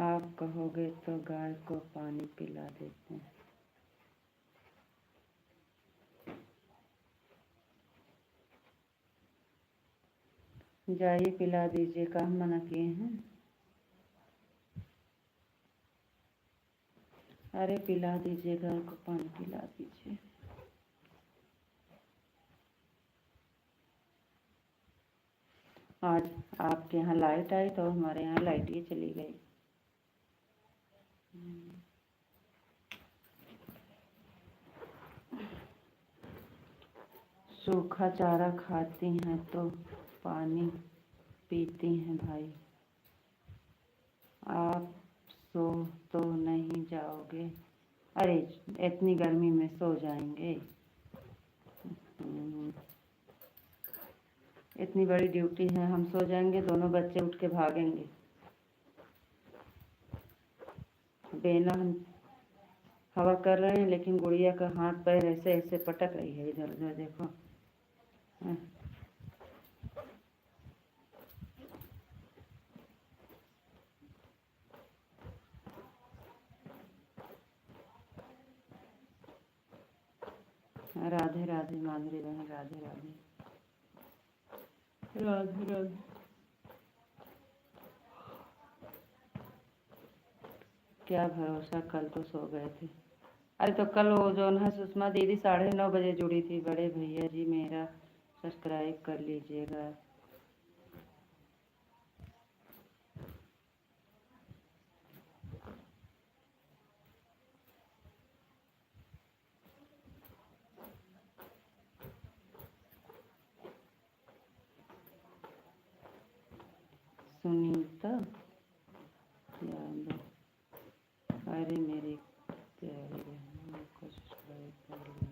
आप कहोगे तो गाय को पानी पिला देते हैं। जाइए पिला दीजिए, काम मना किए हैं। अरे पिला दीजिए, गाय को पानी पिला दीजिए। आज आपके यहाँ लाइट आई तो हमारे यहाँ लाइट ही चली गई। सूखा चारा खाती हैं तो पानी पीती हैं भाई। आप सो तो नहीं जाओगे? अरे इतनी गर्मी में सो जाएंगे? इतनी बड़ी ड्यूटी है, हम सो जाएंगे दोनों बच्चे उठ के भागेंगे। बेना हम हवा कर रहे हैं लेकिन गुड़िया का हाथ पैर ऐसे ऐसे पटक रही है इधर उधर, देखो। राधे राधे माधुरी बहन, राधे राधे, राधे राधे। क्या भरोसा, कल तो सो गए थे। अरे तो कल वो जो है सुषमा दीदी 9:30 बजे जुड़ी थी। बड़े भैया जी मेरा सब्सक्राइब कर लीजिएगा। सुनीता यादव, अरे मेरी प्यारी बहन को सब्सक्राइब कर लीजिए।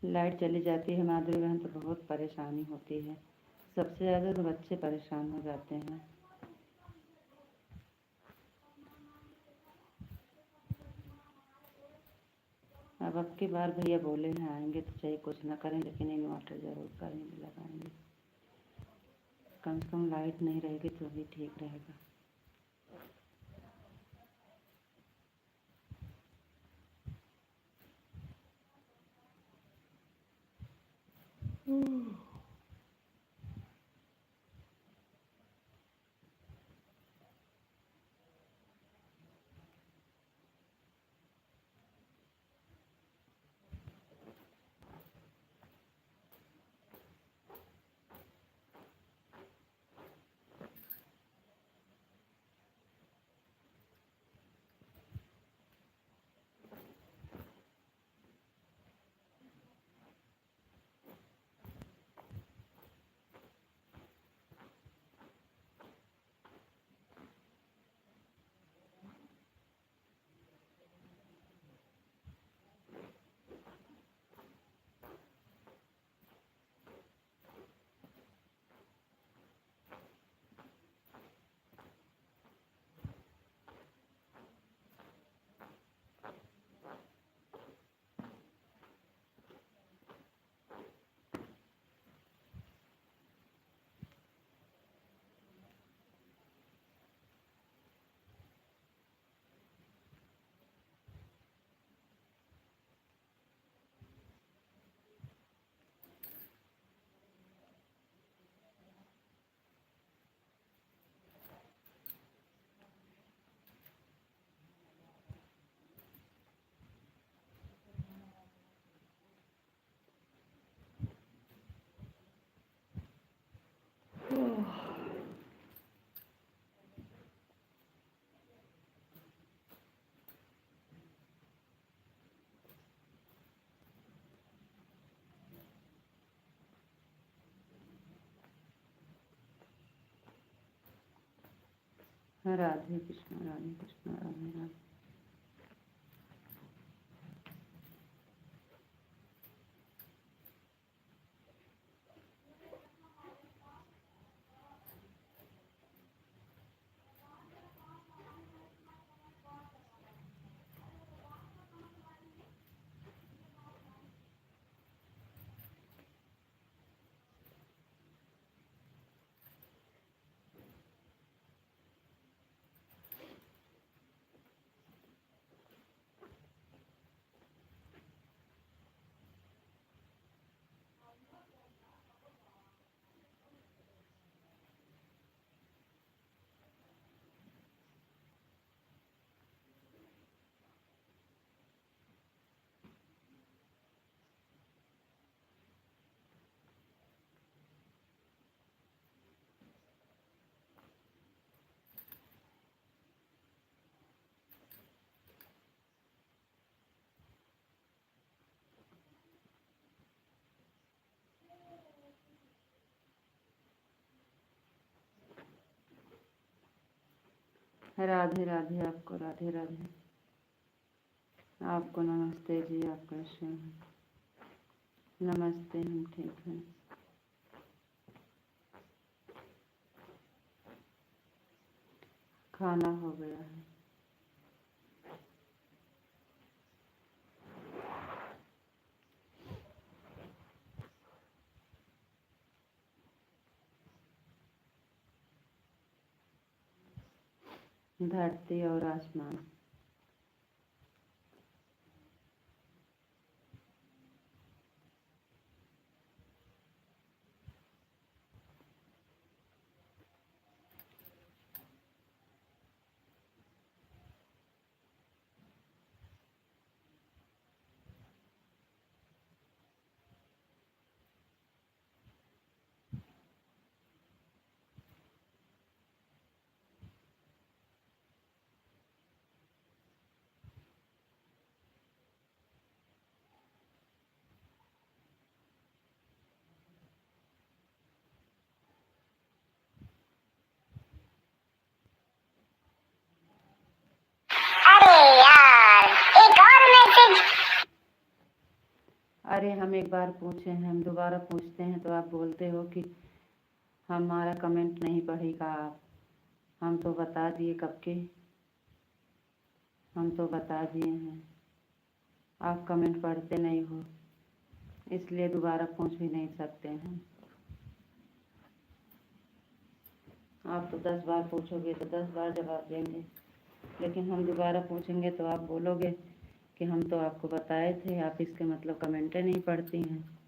लाइट चली जाती है माधुरी बहन तो बहुत परेशानी होती है। सबसे ज़्यादा तो बच्चे परेशान हो जाते हैं। अब की बार भैया बोले हैं आएंगे तो चाहे कुछ ना करें लेकिन इन्वर्टर ज़रूर करेंगे, लगाएंगे। कम से कम लाइट नहीं रहेगी तो भी ठीक रहेगा। राधे कृष्ण, राधे कृष्ण, राधे राधे। राधे राधे, आपको राधे राधे, आपको नमस्ते जी, आप कैसे हैं? नमस्ते, हम ठीक हैं। खाना हो गया है। धरती और आसमान। अरे हम एक बार पूछे हैं, हम दोबारा पूछते हैं तो आप बोलते हो कि हमारा कमेंट नहीं पढ़ेगा आप। हम तो बता दिए कब के, हम तो बता दिए हैं, आप कमेंट पढ़ते नहीं हो, इसलिए दोबारा पूछ भी नहीं सकते हैं। आप तो 10 बार पूछोगे तो 10 बार जवाब देंगे, लेकिन हम दोबारा पूछेंगे तो आप बोलोगे कि हम तो आपको बताए थे, आप इसके मतलब कमेंटें नहीं पढ़ती हैं।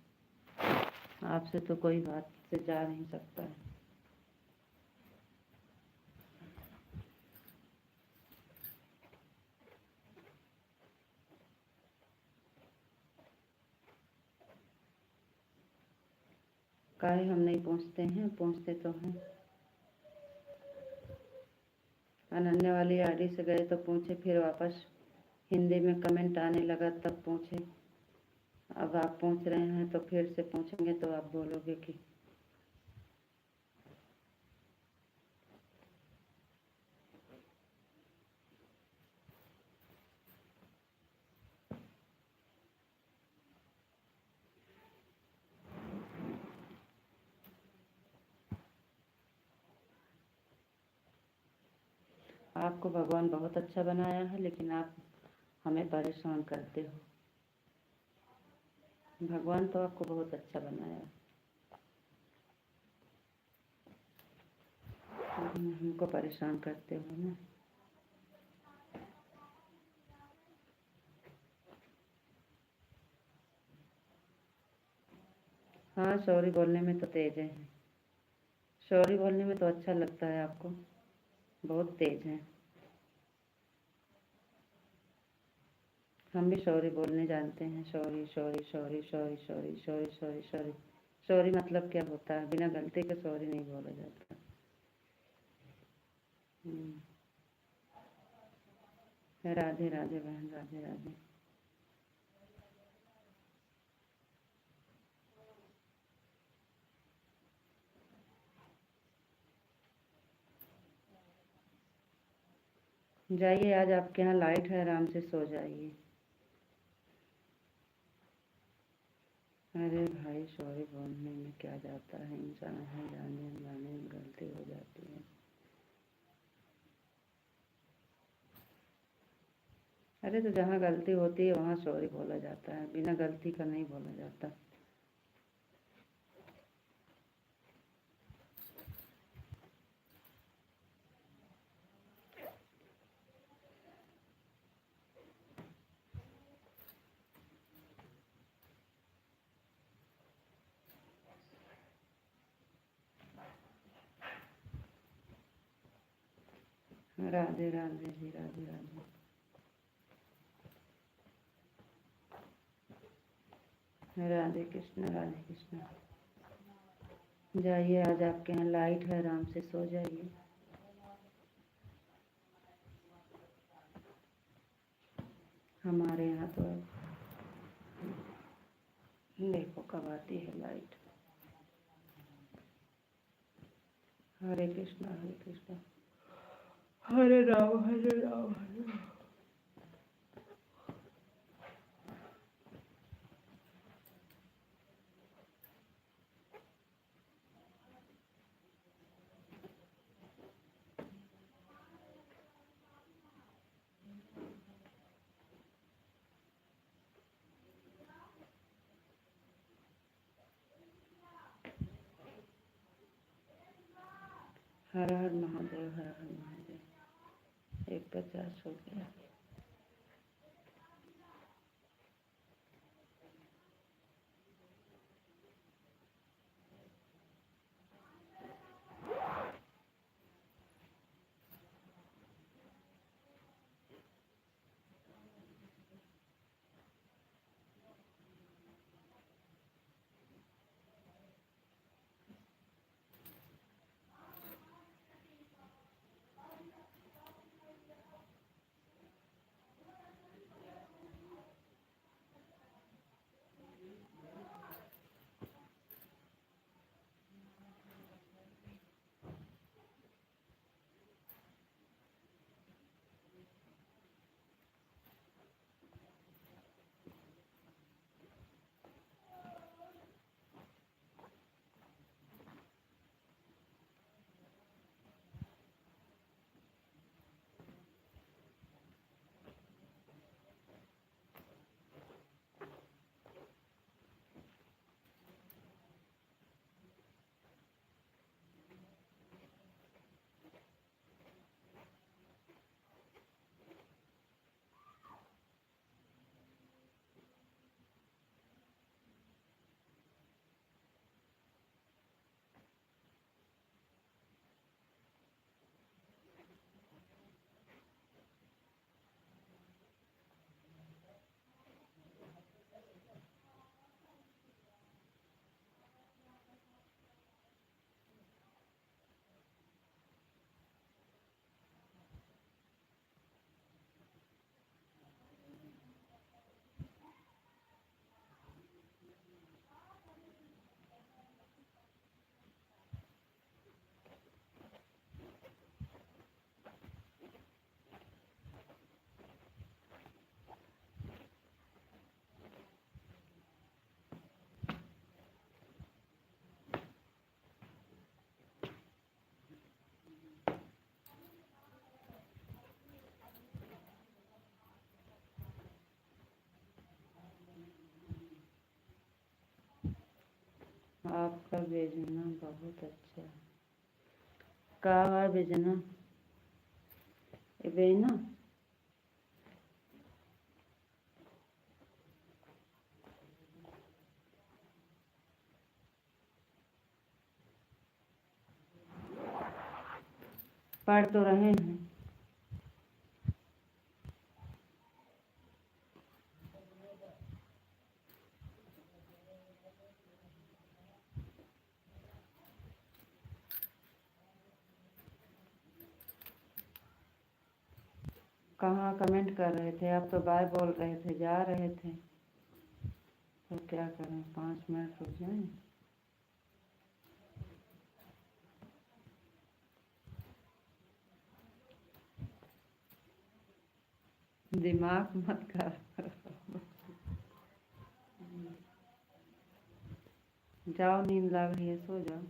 आपसे तो कोई बात से जा नहीं सकता है। काहे हम नहीं पूछते हैं, पूछते तो हैं। अनन्या वाली आईडी से गए तो पूछे, फिर वापस हिंदी में कमेंट आने लगा तब पूछे। अब आप पूछ रहे हैं तो फिर से पूछेंगे तो आप बोलोगे कि आपको भगवान बहुत अच्छा बनाया है, लेकिन आप हमें परेशान करते हो। भगवान तो आपको बहुत अच्छा बनाया है, लेकिन हमको परेशान करते हो ना। हाँ, सॉरी बोलने में तो तेज है, सॉरी बोलने में तो अच्छा लगता है आपको, बहुत तेज है। हम भी सॉरी बोलने जानते हैं, sorry sorry sorry sorry sorry sorry sorry sorry. Sorry मतलब क्या होता है? बिना गलती के सॉरी नहीं बोला जाता। राधे राधे बहन, राधे राधे। जाइए, आज आपके यहाँ लाइट है, आराम से सो जाइए। अरे भाई, सॉरी बोलने में क्या जाता है, इंसान है, जाने अनजाने में गलती हो जाती है। अरे तो जहाँ गलती होती है वहाँ सॉरी बोला जाता है, बिना गलती का नहीं बोला जाता। राधे राधे जी, राधे राधे। राधे कृष्ण, राधे कृष्ण। जाइए, आज आपके यहाँ लाइट है, आराम से सो जाइए। हमारे यहाँ तो देखो कब आती है लाइट। हरे कृष्णा, हरे कृष्णा। हरे राम हरे राम हरे राम। हर हर महादेव हर हर महादेव। 1:50 हो गया। आपका भेजना बहुत अच्छा है। कहाँ भेजना भेजना पढ़ तो रहे हैं। कहाँ कमेंट कर रहे थे आप? तो बाय बोल रहे थे, जा रहे थे। तो क्या करें, 5 मिनट रुक जाएं। दिमाग मत खराब करो। जाओ, नींद लग रही है, सो जाओ।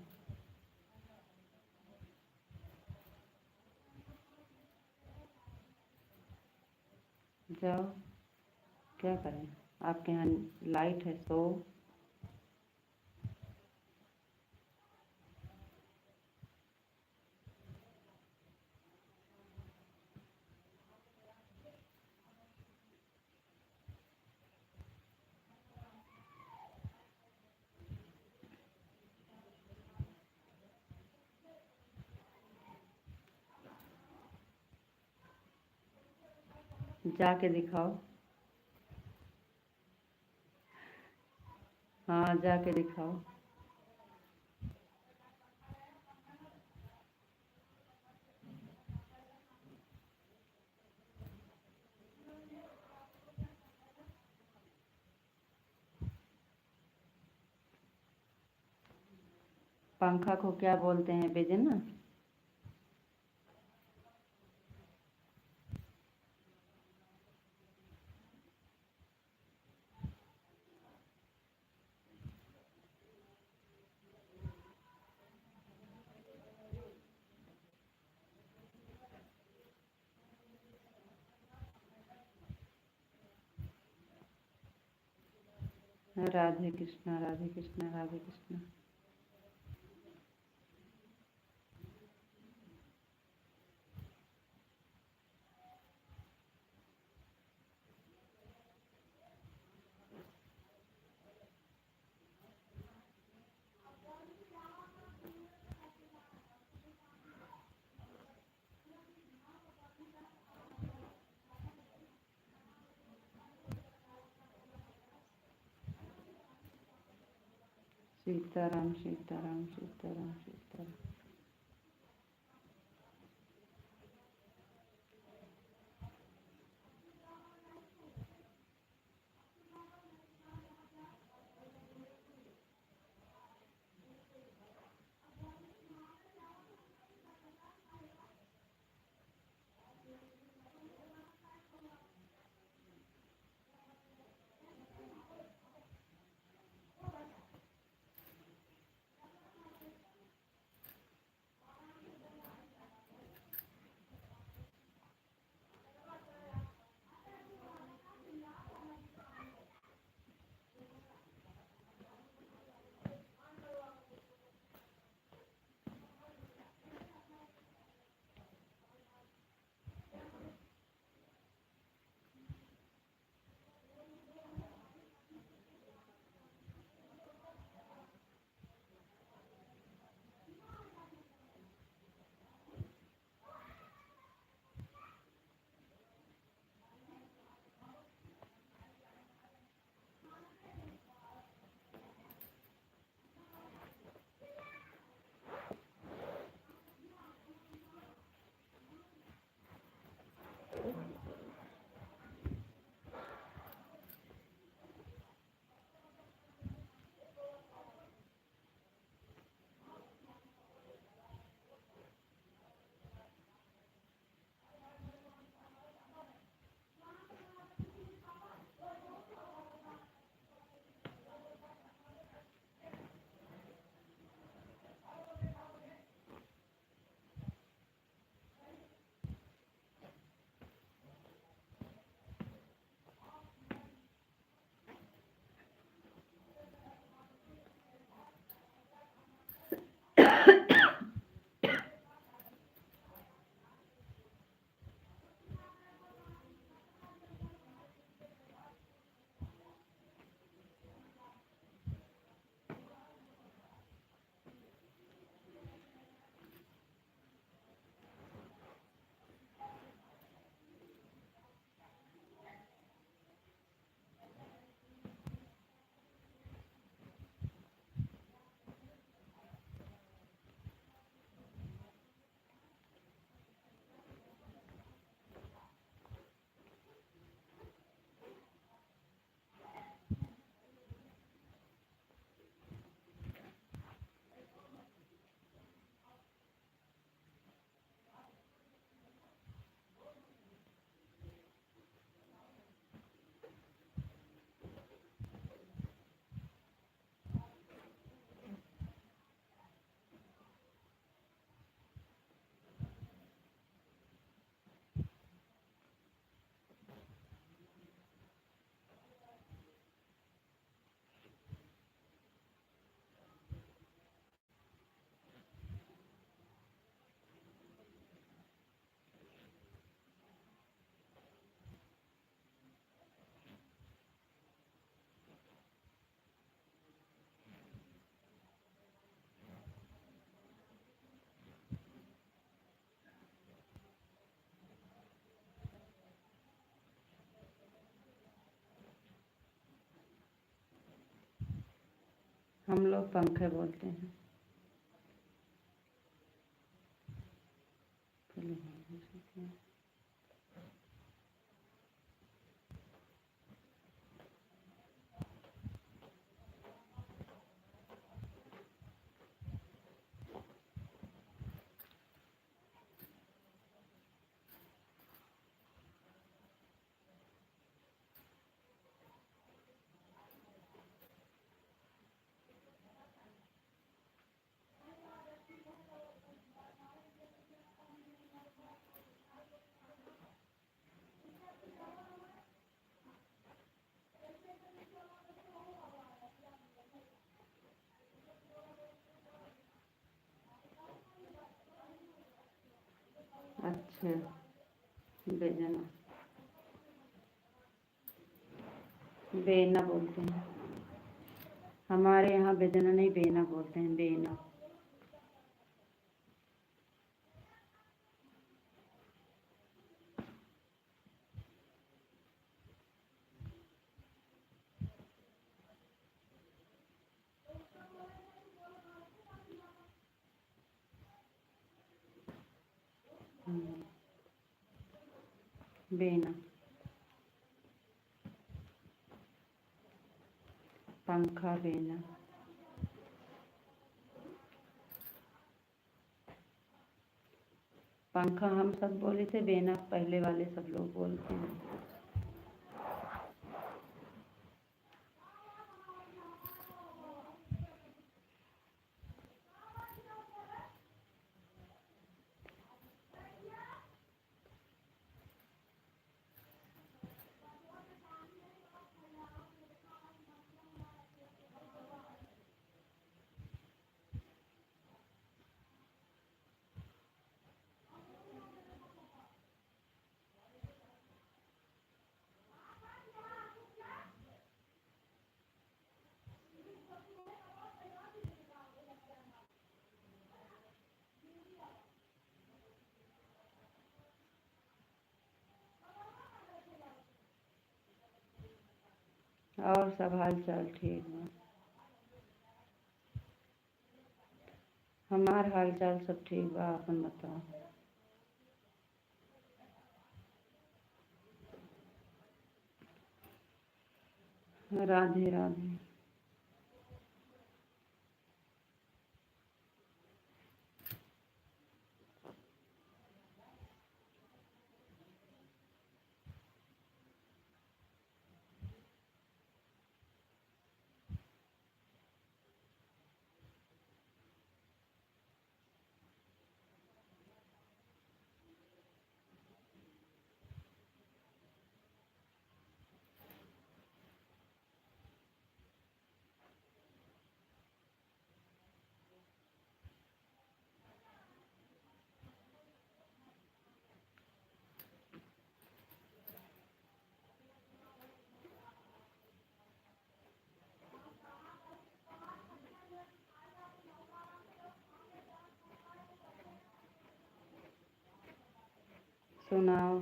जाओ, क्या करें, आपके यहाँ लाइट है, सो। जाके दिखाओ। हाँ, जाके दिखाओ। पंखा को क्या बोलते हैं, भेजना? राधे कृष्णा राधे कृष्णा राधे कृष्णा। सीताराम सीताराम सीताराम सीताराम। हम लोग पंखे बोलते हैं। अच्छा, बेजना, बेना बोलते हैं। हमारे यहाँ बेजना नहीं, बेना बोलते हैं, बेना। बेना, पंखा, बेना। पंखा हम सब बोले थे, बेना पहले वाले सब लोग बोलते हैं। और सब हाल चाल ठीक है। हमार हाल चाल सब ठीक बा, अपन बताओ। राधे राधे। सुनाओ।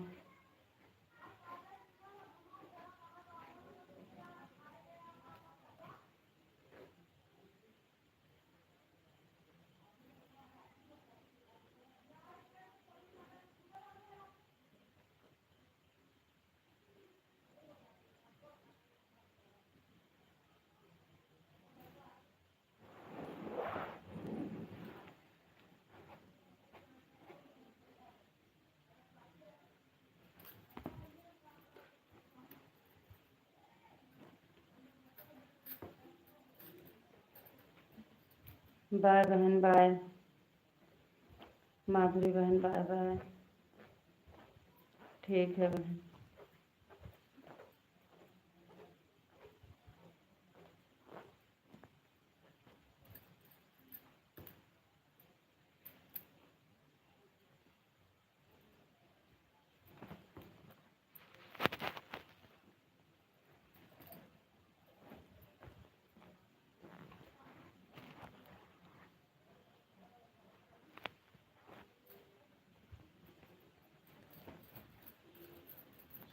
बाय बहन, बाय। माधुरी बहन, बाय बाय। ठीक है बहन।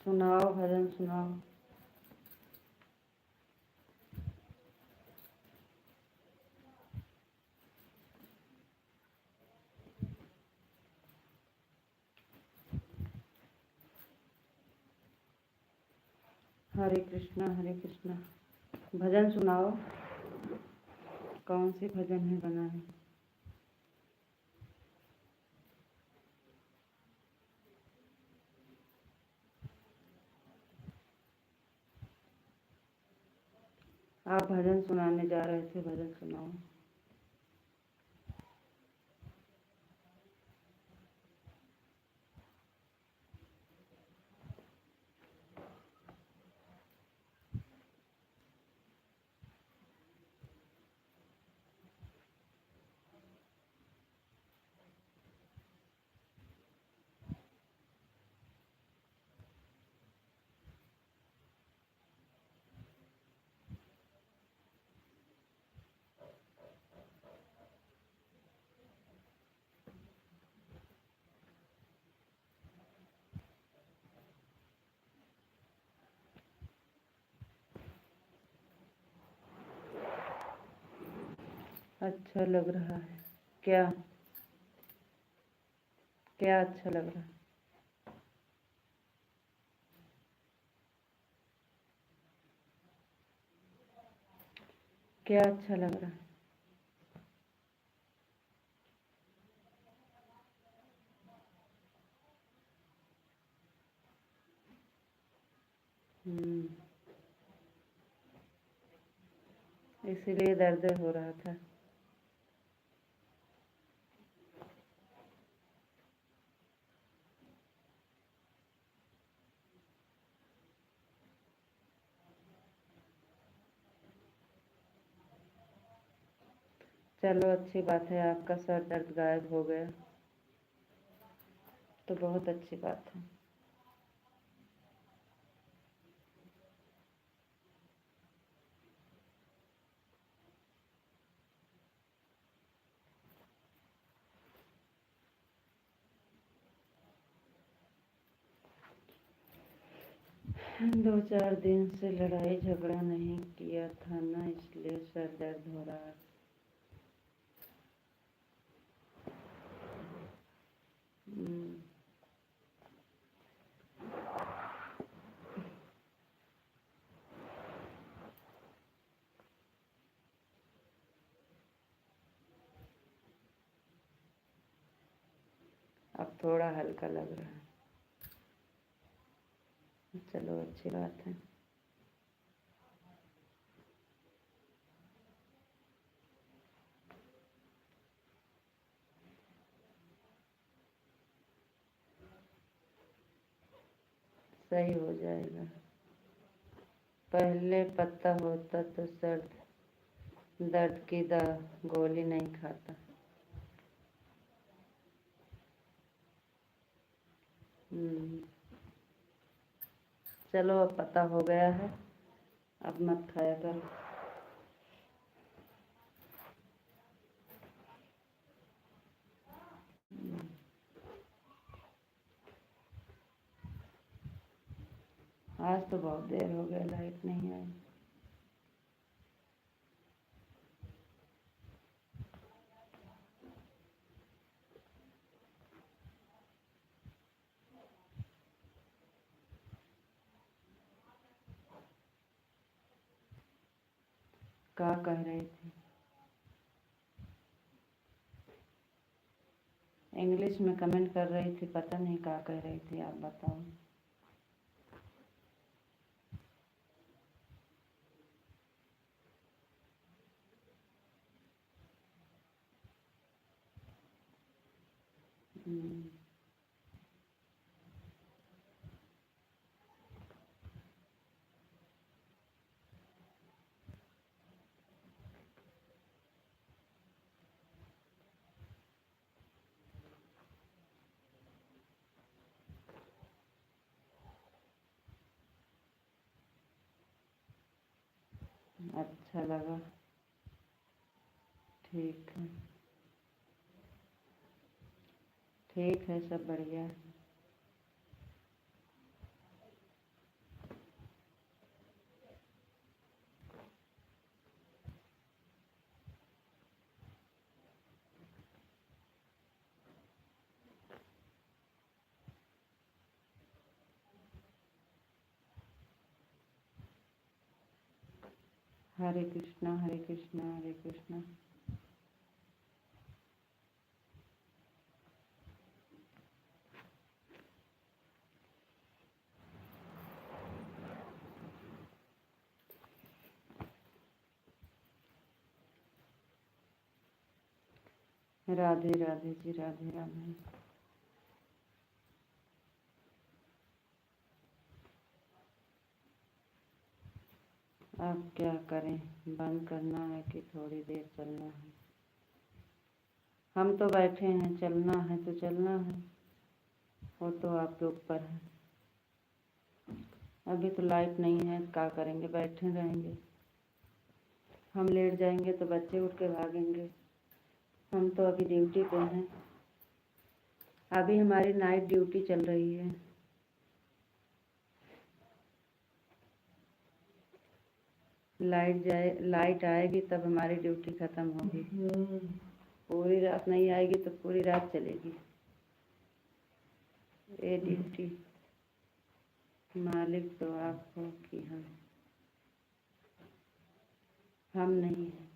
सुनाओ, भजन सुनाओ। हरे कृष्णा, हरे कृष्णा। भजन सुनाओ। कौन सी भजन है बना है? आप भजन सुनाने जा रहे थे, भजन सुनाओ। अच्छा लग रहा है? क्या? क्या अच्छा लग रहा है? क्या अच्छा लग रहा है? इसीलिए दर्द हो रहा था। चलो अच्छी बात है, आपका सर दर्द गायब हो गया तो बहुत अच्छी बात है। दो चार दिन से लड़ाई झगड़ा नहीं किया था ना, इसलिए सर दर्द हो रहा है। हम्म, अब थोड़ा हल्का लग रहा है। चलो अच्छी बात है। सही हो जाएगा। पहले पता होता तो सर दर्द की गोली नहीं खाता। हम्म, चलो अब पता हो गया है, अब मत खाया करो। आज तो बहुत देर हो गया, लाइट नहीं आई। क्या कह रही थी? इंग्लिश में कमेंट कर रही थी, पता नहीं क्या कह रही थी, आप बताओ। हम्म, अच्छा लगा। ठीक है। ठीक है, सब बढ़िया है। हरे कृष्णा हरे कृष्णा हरे कृष्णा। राधे राधे जी, राधे राधे। अब क्या करें, बंद करना है कि थोड़ी देर चलना है? हम तो बैठे हैं, चलना है तो चलना है, वो तो आपके ऊपर है। अभी तो लाइट नहीं है, क्या करेंगे, बैठे रहेंगे। हम लेट जाएंगे तो बच्चे उठ के भागेंगे। हम तो अभी ड्यूटी पे हैं। अभी हमारी नाइट ड्यूटी चल रही है। लाइट आएगी तब हमारी ड्यूटी ख़त्म होगी। पूरी रात नहीं आएगी तो पूरी रात चलेगी ये ड्यूटी। मालिक तो आप हो कि हम नहीं हैं।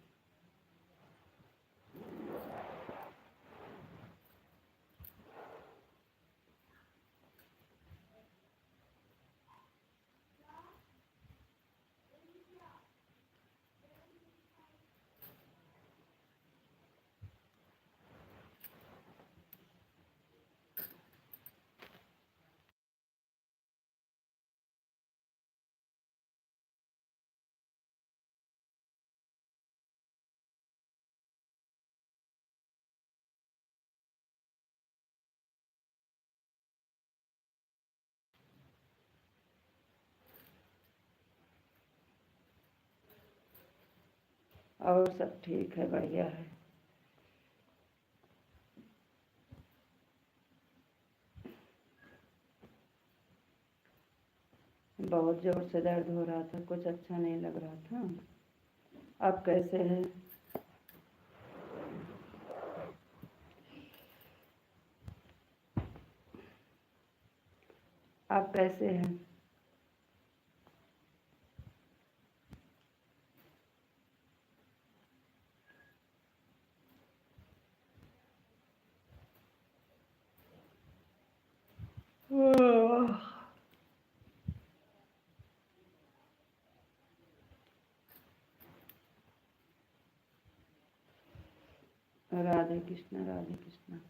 और सब ठीक है, बढ़िया है। बहुत ज़ोर से दर्द हो रहा था, कुछ अच्छा नहीं लग रहा था। अब कैसे है? आप कैसे हैं? राधे कृष्णा, राधे कृष्णा।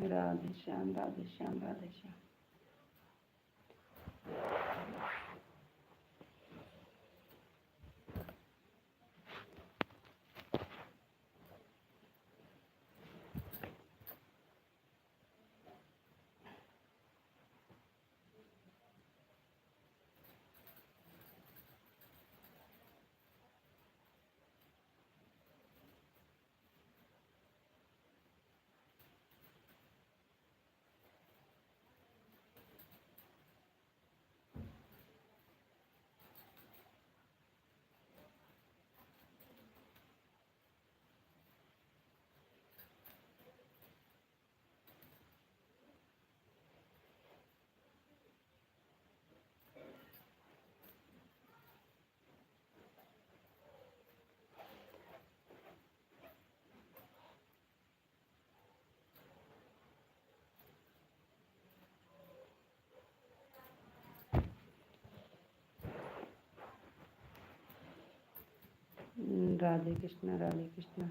राधे श्याम, राधे श्याम, राधे श्याम। राधे कृष्णा, राधे कृष्णा।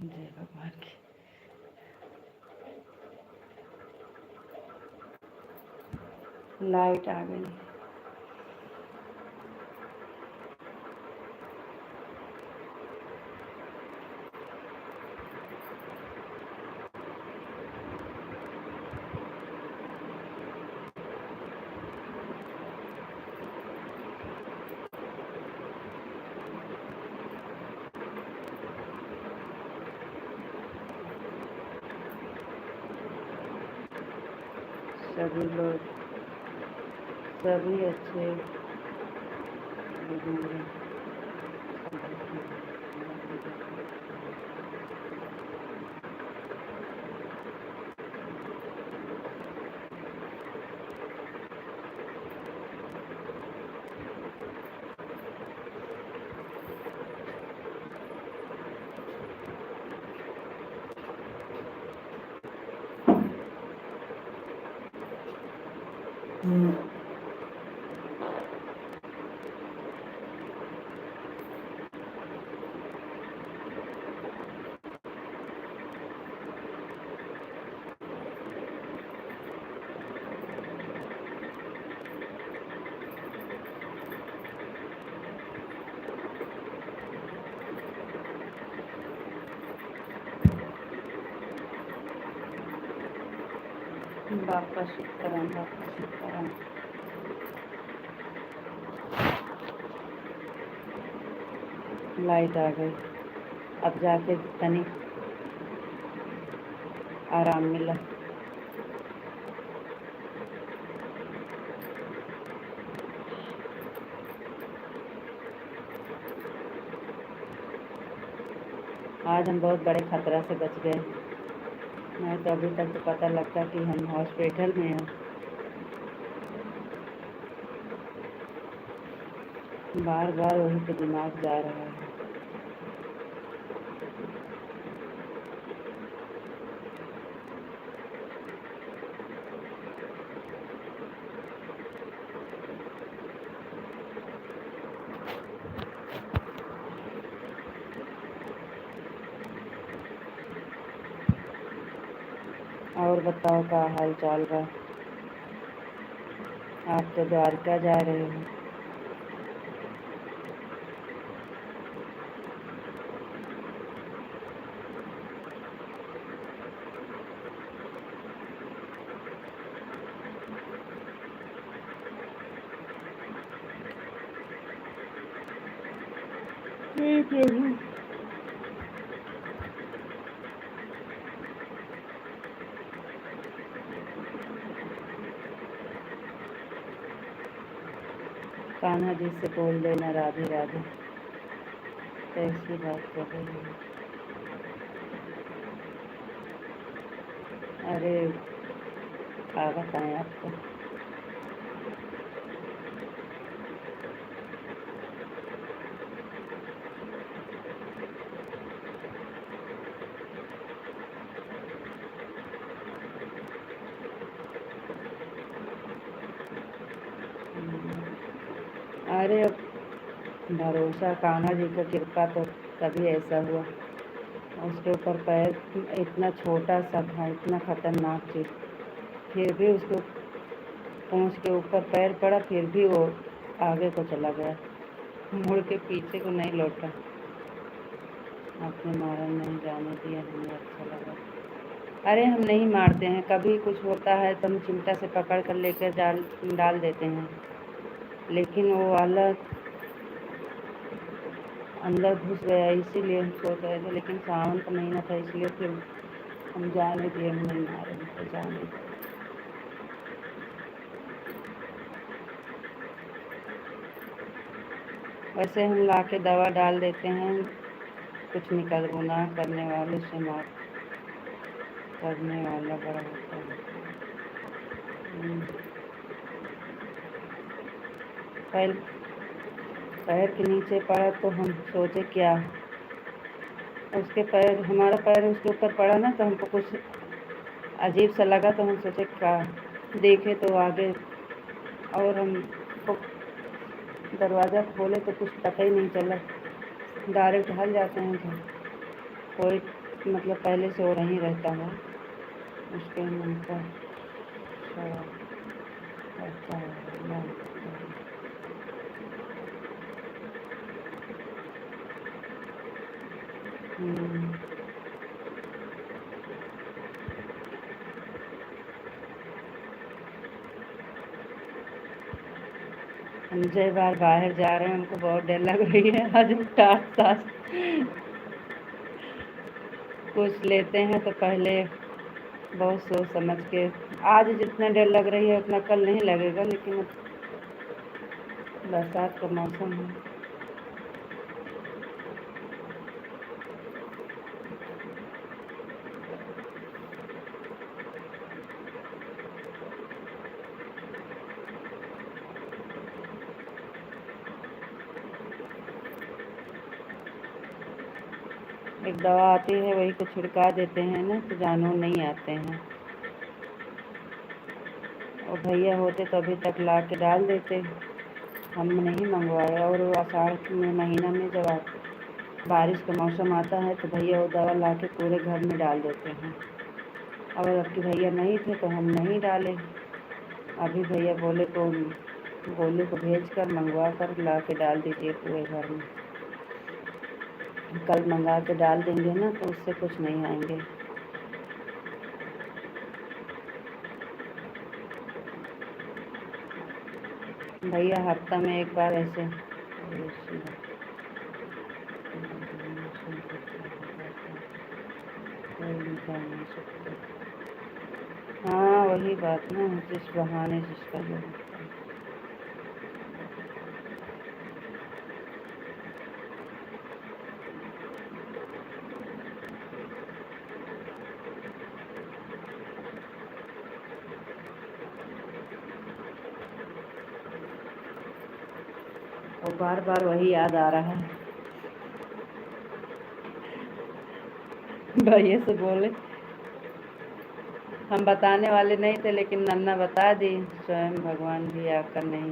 जय भगवान की। लाइट आ गई। सभी लोग सभी अच्छे होंगे। बापा सीताराम, बापा सीताराम। लाइट आ गई, अब जाके तनी आराम मिला। आज हम बहुत बड़े खतरा से बच गए, नहीं तो अभी तक तो पता लगता कि हम हॉस्पिटल में हैं। बार बार वही पे दिमाग जा रहा है। और बताओ क्या हाल चाल बा? आप तो द्वारका जा रहे हो। प्रभु, कान्हा जी से बोल देना राधे राधे, कैसी बात कर रही है? अरे क्या बताएं आपको। अरे अब भरोसा, कान्हा जी का कृपा तो कभी ऐसा हुआ। उसके ऊपर पैर इतना छोटा सा था, इतना खतरनाक चीज, फिर भी उसको पूंछ के ऊपर पैर पड़ा, फिर भी वो आगे को चला गया, मुड़ के पीछे को नहीं लौटा। अपने मारन नहीं जाने दिया, हमें अच्छा लगा। अरे हम नहीं मारते हैं, कभी कुछ होता है तो हम चिमटा से पकड़ कर लेकर डाल देते हैं, लेकिन वो वाला अंदर घुस गया, इसीलिए हम सोच रहे थे। लेकिन सावन का महीना था, इसलिए फिर हम जाने दिए, हम नहीं मारे तो जाने दिए। वैसे हम ला के दवा डाल देते हैं, कुछ निकल गुनाह करने वाले से मार करने वाला बड़ा होता है। पैर के नीचे पड़ा तो हम सोचे क्या, उसके पैर, हमारा पैर उसके ऊपर पड़ा ना, तो हमको कुछ अजीब सा लगा, तो हम सोचे क्या, देखे तो आगे, और हम दरवाज़ा खोले तो कुछ पता ही नहीं चला, डायरेक्ट हल जाते हैं घर। कोई मतलब पहले से वो नहीं रहता है, उसके मन का रहता है। हम जय बार बाहर जा रहे हैं, हमको बहुत डर लग रही है। आज हम टास कुछ लेते हैं तो पहले बहुत सोच समझ के, आज जितना डर लग रही है उतना कल नहीं लगेगा, लेकिन बरसात का मौसम है। एक दवा आती है, वही को छिड़का देते हैं ना, तो जानवर नहीं आते हैं। और भैया होते तो अभी तक ला के डाल देते, हम नहीं मंगवाए। और आषाढ़ में महीना में जब बारिश का मौसम आता है तो भैया वो दवा ला के पूरे घर में डाल देते हैं। और अब कि भैया नहीं थे तो हम नहीं डाले। अभी भैया बोले को भेज कर मंगवा कर ला के डाल दीजिए पूरे घर में। कल मंगा के डाल देंगे ना, तो उससे कुछ नहीं आएंगे। भैया हफ्ता में एक बार ऐसे कोई निकाल नहीं सकता। हाँ वही बात ना, जिस बहाने जिसका जो होता है। और बार बार वही याद आ रहा है। भैया से बोले हम बताने वाले नहीं थे, लेकिन नन्ना बता दी। स्वयं भगवान भी आकर नहीं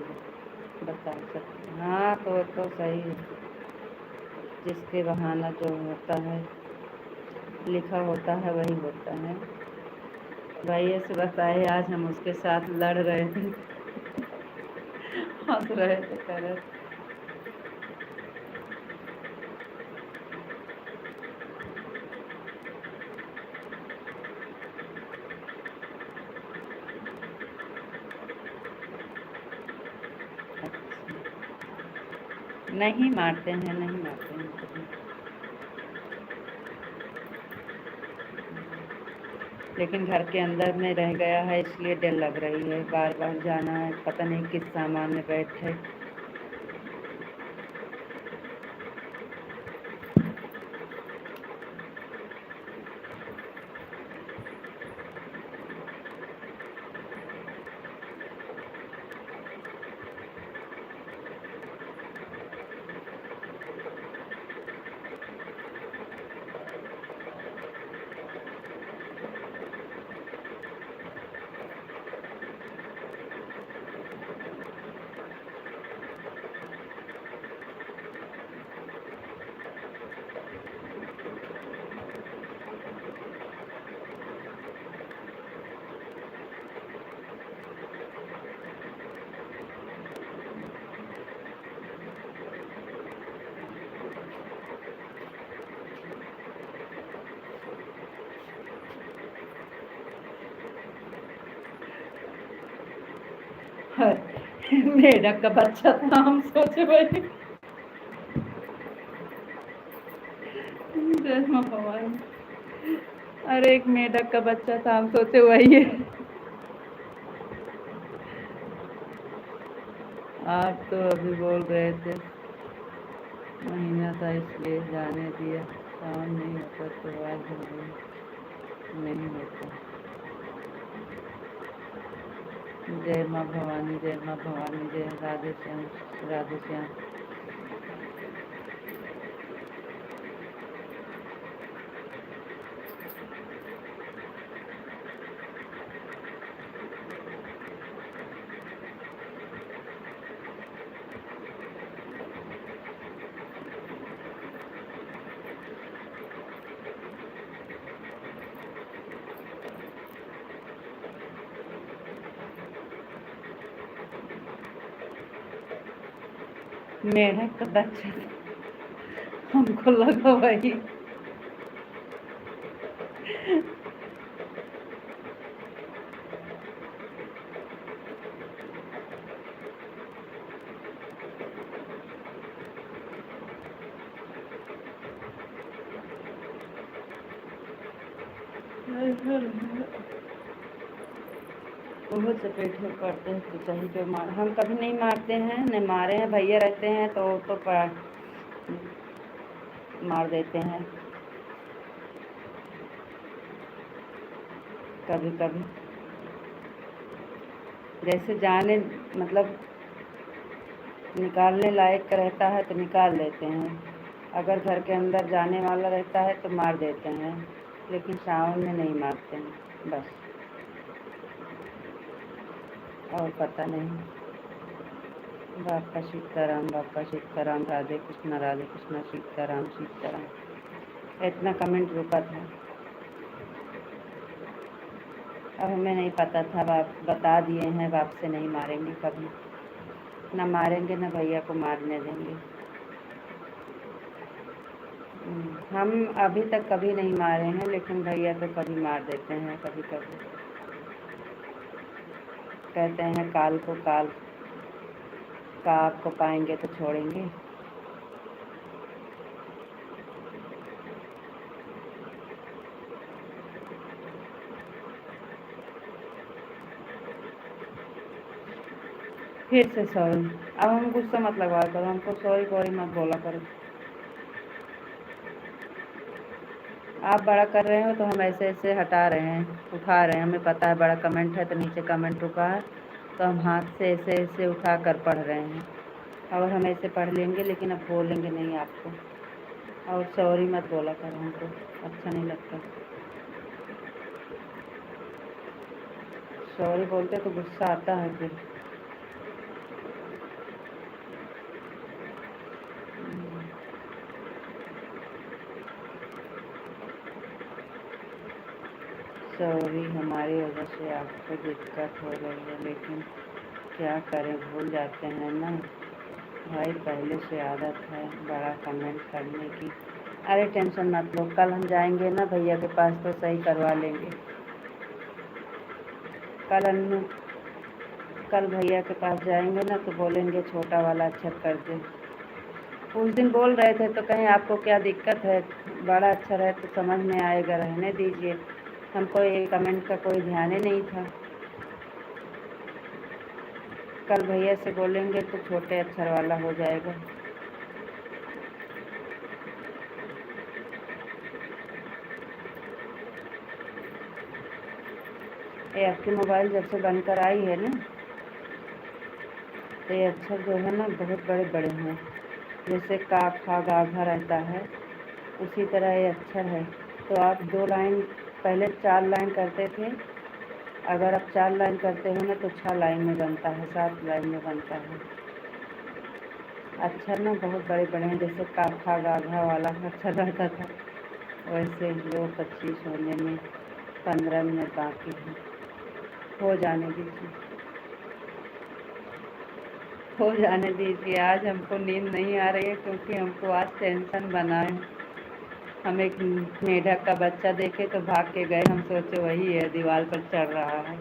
बता सकते। हाँ तो सही है, जिसके बहाना जो होता है लिखा होता है वही होता है। भैया से बताए आज हम उसके साथ लड़ रहे थे, हंस रहे थे कह रहे नहीं मारते हैं, नहीं मारते हैं कभी। लेकिन घर के अंदर में रह गया है इसलिए डर लग रही है, बार बार जाना है, पता नहीं किस सामान में बैठे। मेढक का बच्चा था, हम सोचे वही। जय मां भवानी। अरे एक मेढक का बच्चा था, हम सोचे वही है। आप तो अभी बोल रहे थे महीना था इसलिए जाने दिया, काम नहीं होता तो आज नहीं होता। जय माँ भवानी, जय माँ भवानी, जय राधे श्याम, राधे श्याम। मेढक का बच्चा हमको लगा वही। बहुत चपेट में पड़ते हैं तो कहीं पे मार, हम कभी नहीं मारते हैं, न मारे हैं। भैया रहते हैं तो मार देते हैं कभी कभी। जैसे जाने मतलब निकालने लायक का रहता है तो निकाल देते हैं, अगर घर के अंदर जाने वाला रहता है तो मार देते हैं, लेकिन सावन में नहीं मारते हैं बस। और पता नहीं। बापा सीताराम, बापा सीताराम, राधे कृष्णा सीताराम सीताराम। इतना कमेंट रुका था। अब हमें नहीं पता था, बाप बता दिए हैं, बाप से नहीं मारेंगे कभी, ना मारेंगे ना भैया को मारने देंगे। हम अभी तक कभी नहीं मारे हैं, लेकिन भैया तो कभी मार देते हैं कभी कभी। कहते हैं काल को काल। का आपको पाएंगे तो छोड़ेंगे। फिर से सॉरी। अब हम गुस्सा मत लगवा करो हमको, सॉरी वॉरी मत बोला करो। आप बड़ा कर रहे हो तो हम ऐसे ऐसे हटा रहे हैं, उठा रहे हैं। हमें पता है बड़ा कमेंट है तो नीचे कमेंट रुका है, तो हम हाथ से ऐसे ऐसे उठा कर पढ़ रहे हैं। और हम ऐसे पढ़ लेंगे, लेकिन अब बोलेंगे नहीं आपको। और सॉरी मत बोला करो हमको, अच्छा नहीं लगता। सॉरी बोलते तो गुस्सा आता है फिर। सॉरी, हमारी वजह से आपको दिक्कत हो रही है, लेकिन क्या करें, भूल जाते हैं ना भाई, पहले से आदत है बड़ा कमेंट करने की। अरे टेंशन मत लो, कल हम जाएंगे ना भैया के पास तो सही करवा लेंगे। कल अन्नू कल भैया के पास जाएंगे ना तो बोलेंगे छोटा वाला अक्षर कर दे। उस दिन बोल रहे थे तो कहीं आपको क्या दिक्कत है, बड़ा अक्षर है तो समझ में आएगा, रहने दीजिए। हमको ये कमेंट का कोई ध्यान ही नहीं था। कल भैया से बोलेंगे तो छोटे अक्षर वाला हो जाएगा। ये आपकी मोबाइल जब से बनकर आई है ना, तो ये अक्षर जो है ना बहुत बड़े बड़े हैं। जैसे का खा गा घा रहता है, उसी तरह ये अक्षर है। तो आप 2 लाइन, पहले 4 लाइन करते थे। अगर आप 4 लाइन करते हो ना तो 6 लाइन में बनता है, 7 लाइन में बनता है। अक्षर ना बहुत बड़े बड़े हैं, जैसे का खा गा घा वाला अक्षर रहता था, वैसे 2:25 होने में 15 मिनट बाकी है। हो जाने दीजिए, हो जाने दीजिए। आज हमको नींद नहीं आ रही है क्योंकि हमको आज टेंशन बना है। हम एक मेढक का बच्चा देखे तो भाग के गए, हम सोचे वही है, दीवार पर चढ़ रहा है।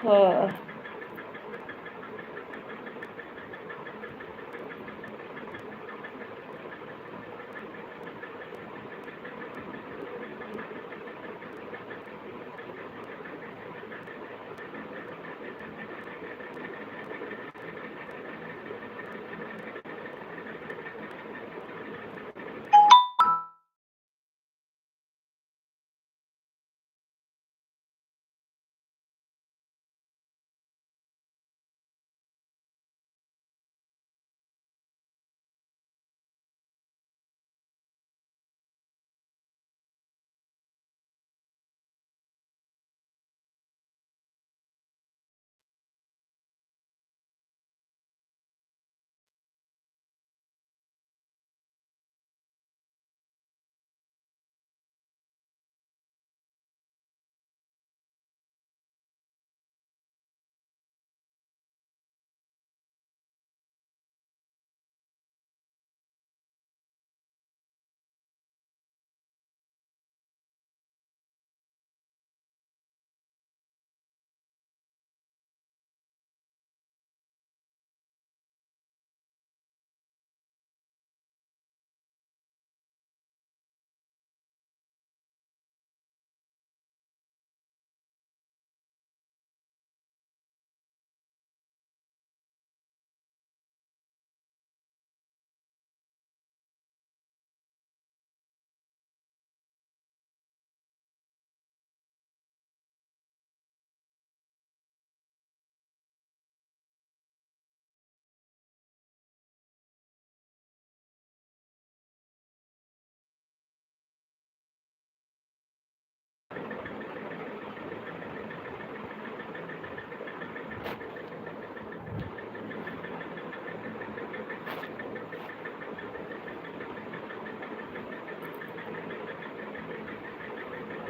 हाँ।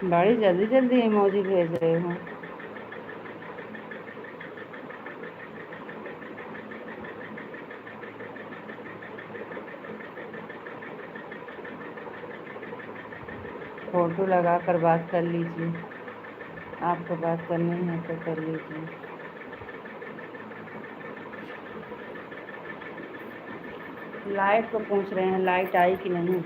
बड़ी जल्दी जल्दी इमोजी भेज रहे हो। फोटो लगा कर बात कर लीजिए, आपको बात करनी है तो कर लीजिए। लाइट को पूछ रहे हैं लाइट आई कि नहीं।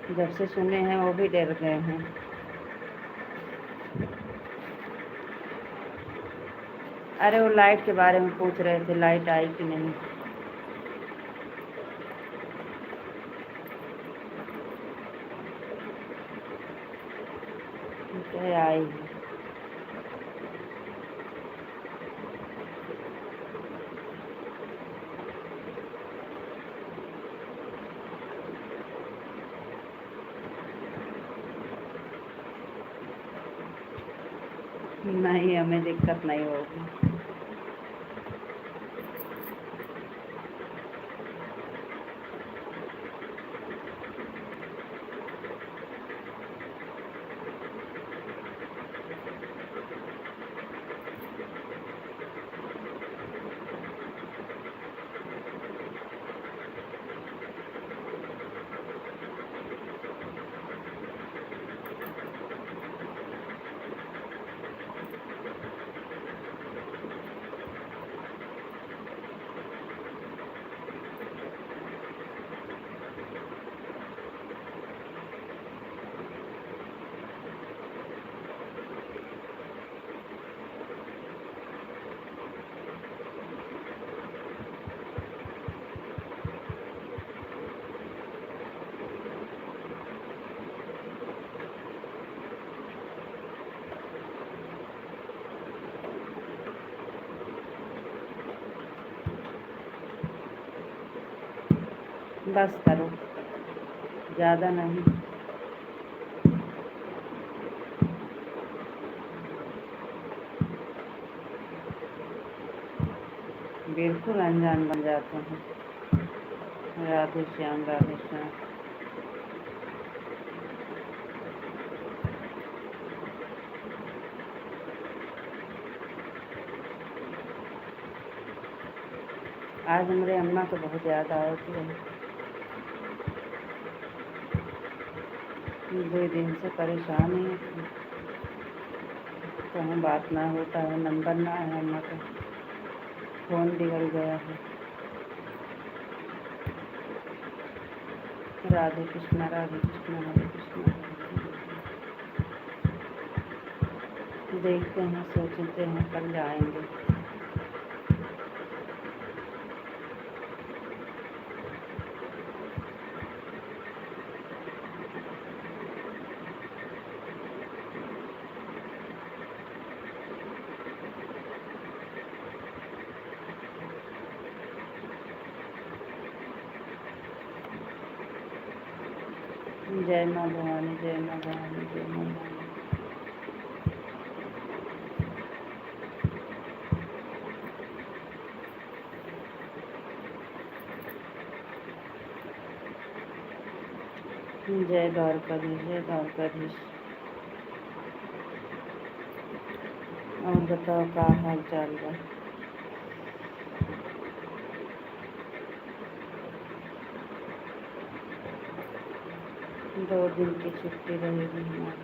जब से सुने हैं वो भी डर गए हैं। अरे वो लाइट के बारे में पूछ रहे थे, लाइट आई कि नहीं। क्या आई है। नहीं, हमें दिक्कत नहीं होगी। बस करो, ज़्यादा नहीं। बिल्कुल अनजान बन जाते हैं। राधे श्याम राधे श्याम। आज हमारे अम्मा को बहुत याद आ रही है। 2 दिन से परेशान ही है, कहीं बात ना होता है, नंबर ना है अम्मा का, फ़ोन बिगड़ गया है। राधे कृष्णा राधे कृष्णा हरे कृष्णा। देखते हैं, सोचते हैं कल जाएंगे। जय माँ भवानी जय माँ भवानी जय माँ भवानी। जय द्वारकाधीश जय द्वारकाधीश। और बताओ क्या हाल चाल है। दो दिन की छुट्टी रहेगी हमारी।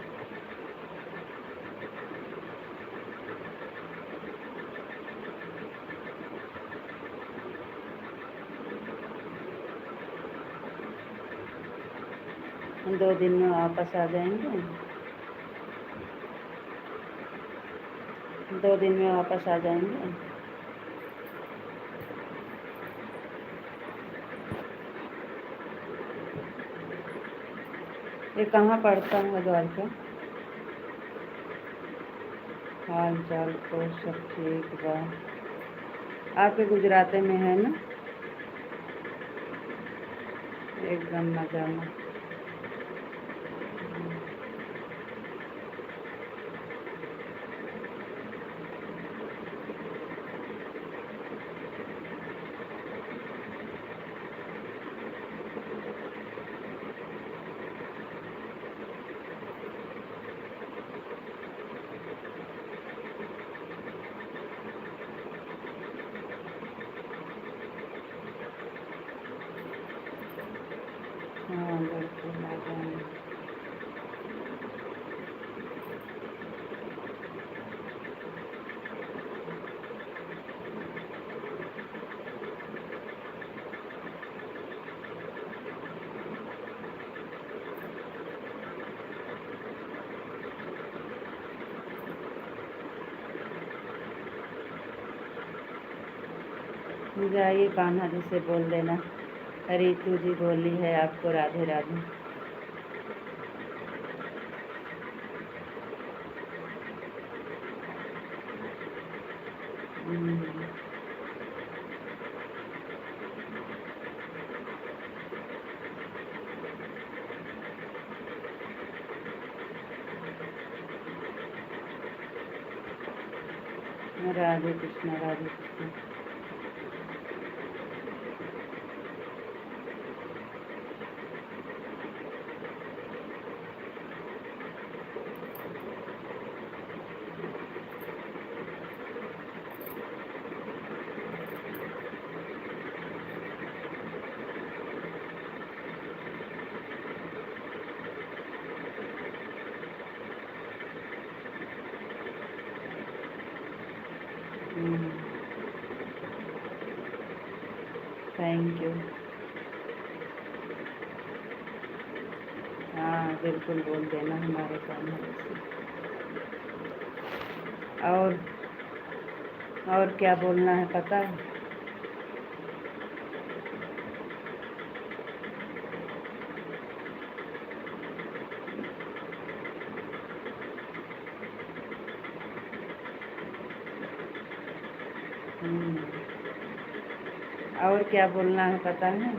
हम 2 दिन में वापस आ जाएंगे। 2 दिन में वापस आ जाएंगे। ये कहाँ पड़ता है द्वारका। हाल चाल तो सब ठीक बा। आपके गुजराते में है ना। एकदम मजा में। जाएंगे। जाइए कान्हा जी से बोल देना रितु जी बोली है आपको राधे राधे। राधे कृष्णा राधे कृष्णा। Thank you. हाँ बिल्कुल बोल देना हमारे कान्हा जी से। और क्या बोलना है पता है? और क्या बोलना है पता है?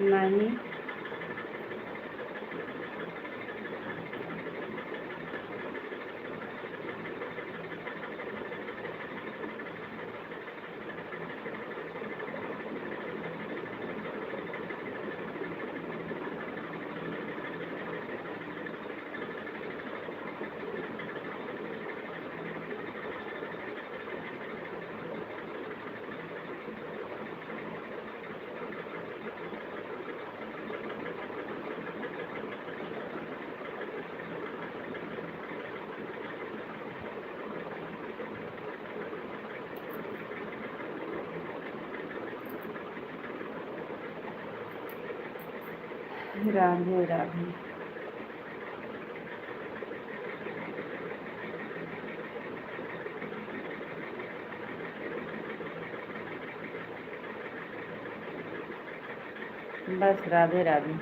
नहीं राधे राधे। बस राधे राधे।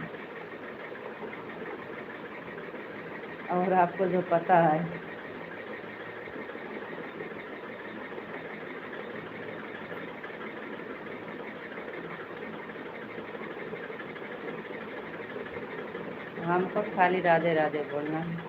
और आपको जो पता है हमको खाली राधे राधे बोलना है।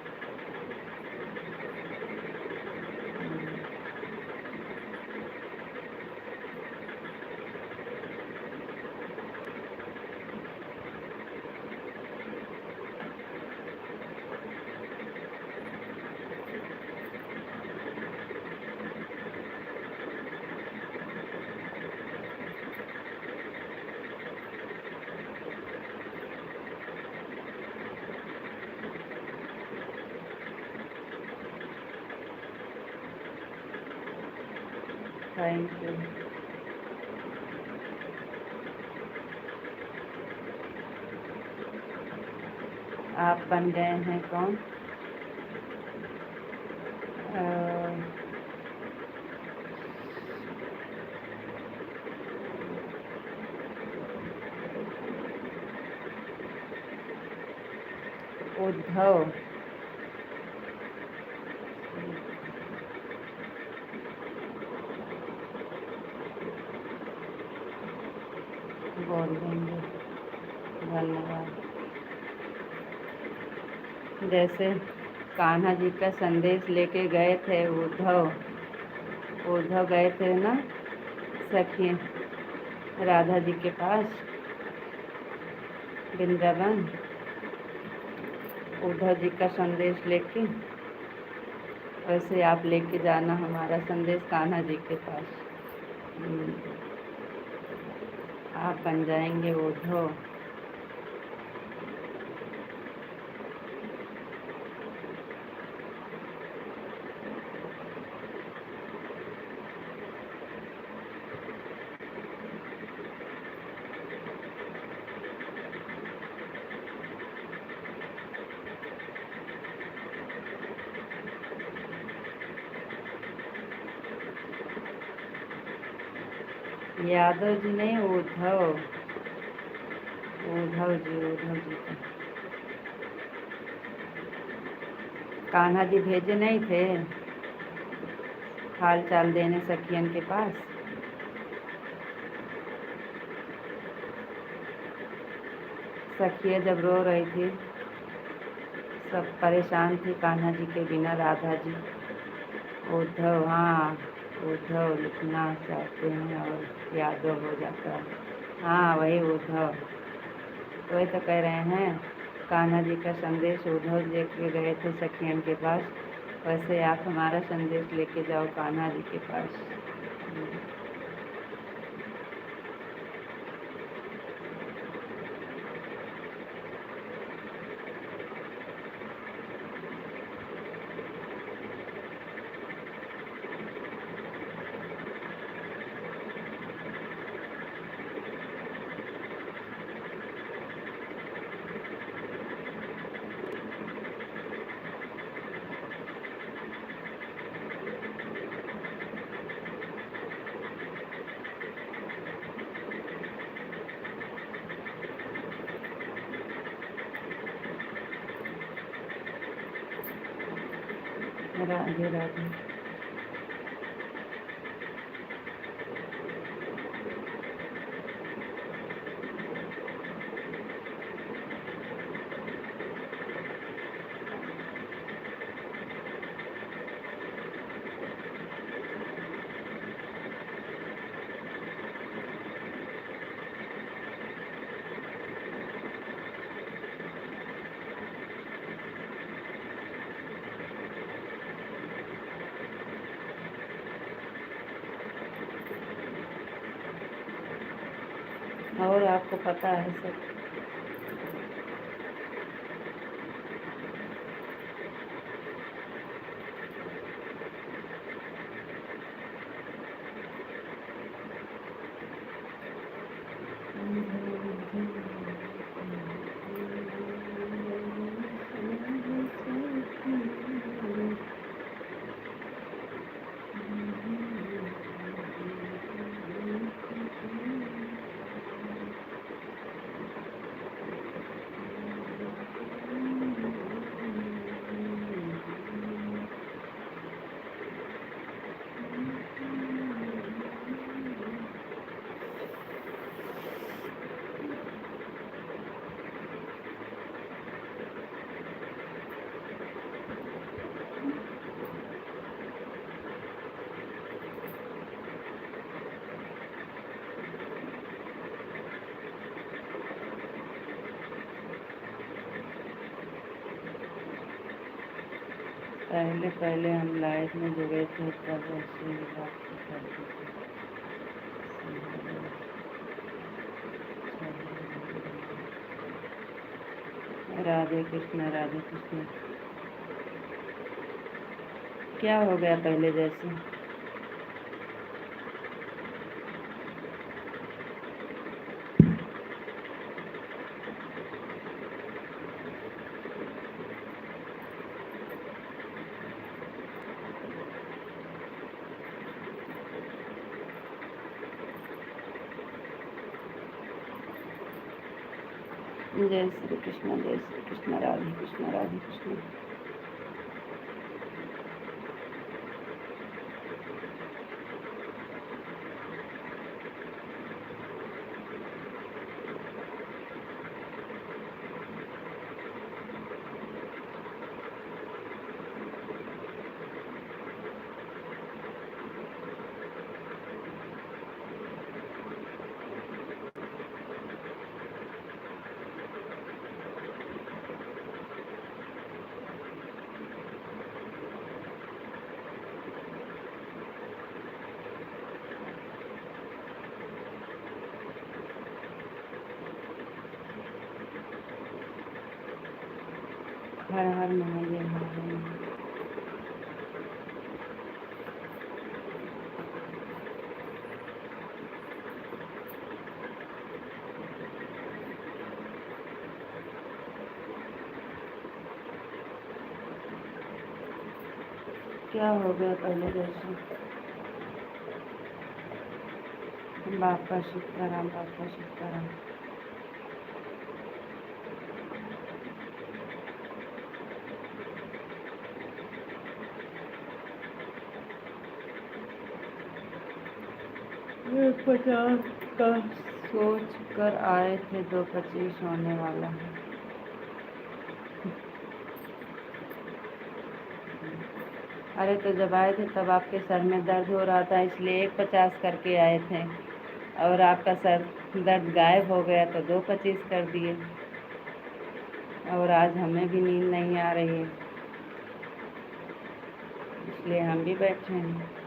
Thank you. आप बन गए हैं कौन? उद्धव बोल देंगे। धन्यवाद। जैसे कान्हा जी का संदेश लेके गए थे उद्धव, उद्धव गए थे ना सखी राधा जी के पास वृंदावन, उद्धव जी का संदेश लेके, वैसे आप लेके जाना हमारा संदेश कान्हा जी के पास। आप बन जाएंगे उद्धव। यादव जी नहीं, उद्धव, उद्धव जी, उद्धव जी का कान्हा जी भेजे नहीं थे हाल चाल देने सखियन के पास। सखिया जब रो रही थी, सब परेशान थी कान्हा जी के बिना, राधा जी। उद्धव, हाँ उद्धव लिखना चाहते हैं और यादव हो जाता है। हाँ वही उद्धव, वही तो कह रहे हैं कान्हा जी का संदेश उद्धव जी लेके गए थे सखियन के पास, वैसे आप हमारा संदेश लेके जाओ कान्हा जी के पास। राधे राधे। और आपको पता है सब। पहले पहले हम लाइफ में जुड़े थे तब ऐसे ही बात करते थे। राधे कृष्ण, राधे कृष्ण। क्या हो गया पहले जैसे? जय श्री कृष्ण, जय श्री कृष्ण, राधे कृष्ण, राधे कृष्ण। हर हर महादेव, हर हर महादेव। क्या हो गया पहले जैसे? बापा सीताराम, बापा सीताराम। ये 50 का सोच कर आए थे, 225 होने वाला है। अरे तो जब आए थे तब आपके सर में दर्द हो रहा था, इसलिए 150 करके आए थे, और आपका सर दर्द गायब हो गया तो 225 कर दिए। और आज हमें भी नींद नहीं आ रही है, इसलिए हम भी बैठे हैं।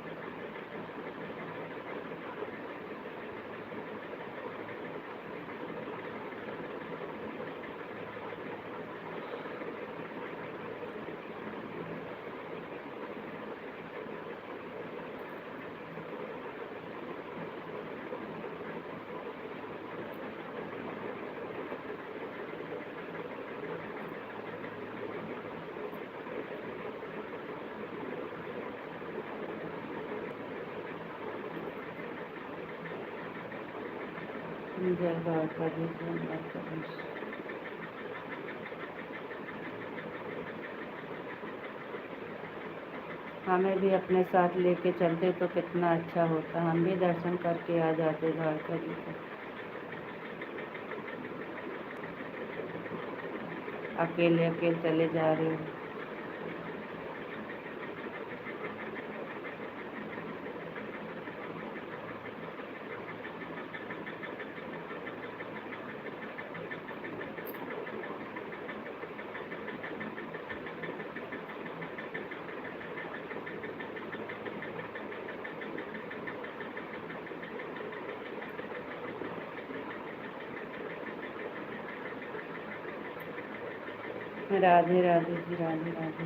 जय द्वारकाधीश, जय द्वारकाधीश। हमें भी अपने साथ लेके चलते तो कितना अच्छा होता, हम भी दर्शन करके आ जाते द्वारका जी को। अकेले अकेले चले जा रहे हो। राधे राधे जी, राधे राधे।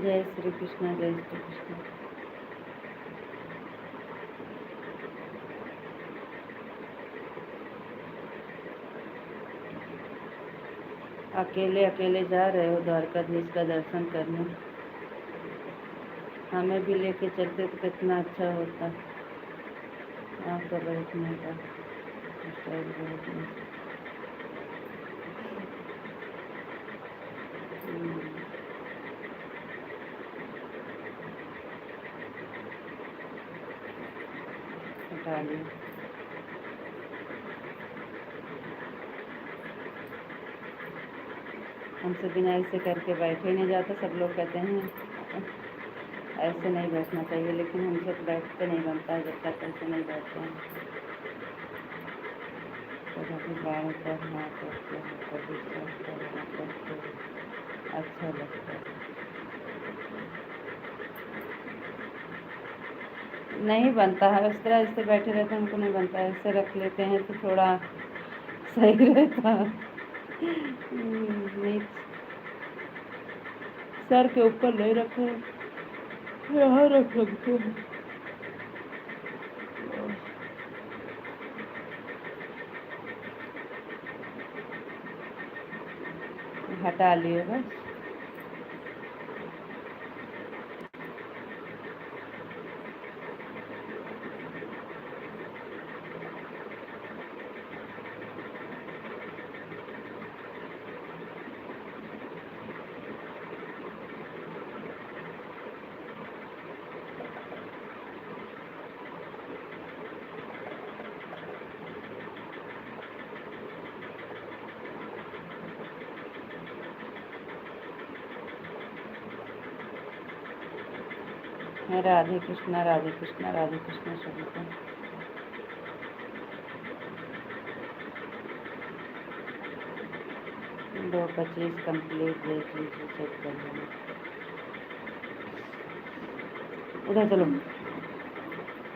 जय श्री कृष्ण, जय श्री कृष्ण। अकेले अकेले जा रहे हो द्वारकाधीश का दर्शन करने, हमें भी लेके चलते तो कितना अच्छा होता। आपका बैठने का स्टाइल बहुत मस्त। हटा लिया। हमसे बिना ऐसे करके बैठे नहीं जाता। सब लोग कहते हैं ऐसे नहीं बैठना चाहिए, लेकिन हमसे तो बैठते नहीं बनता है जब तक ऐसे नहीं बैठते हैं। तो कभी बाएं पर हाथ रखते हैं, कभी सर पर हाथ रखते हैं, अच्छा लगता है। नहीं बनता है उस तरह, ऐसे बैठे रहते हैं हमको नहीं बनता है। ऐसे रख लेते हैं तो थोड़ा सही रहता है। नहीं, सर के ऊपर नहीं रखे, यहाँ रख सकते हैं। हटा लिए बस। राधे कृष्णा राधे कृष्णा राधे कृष्णा सभी को। 2:25 कंप्लीट देख लीजिए, चेक कर लेना। उधर चलो।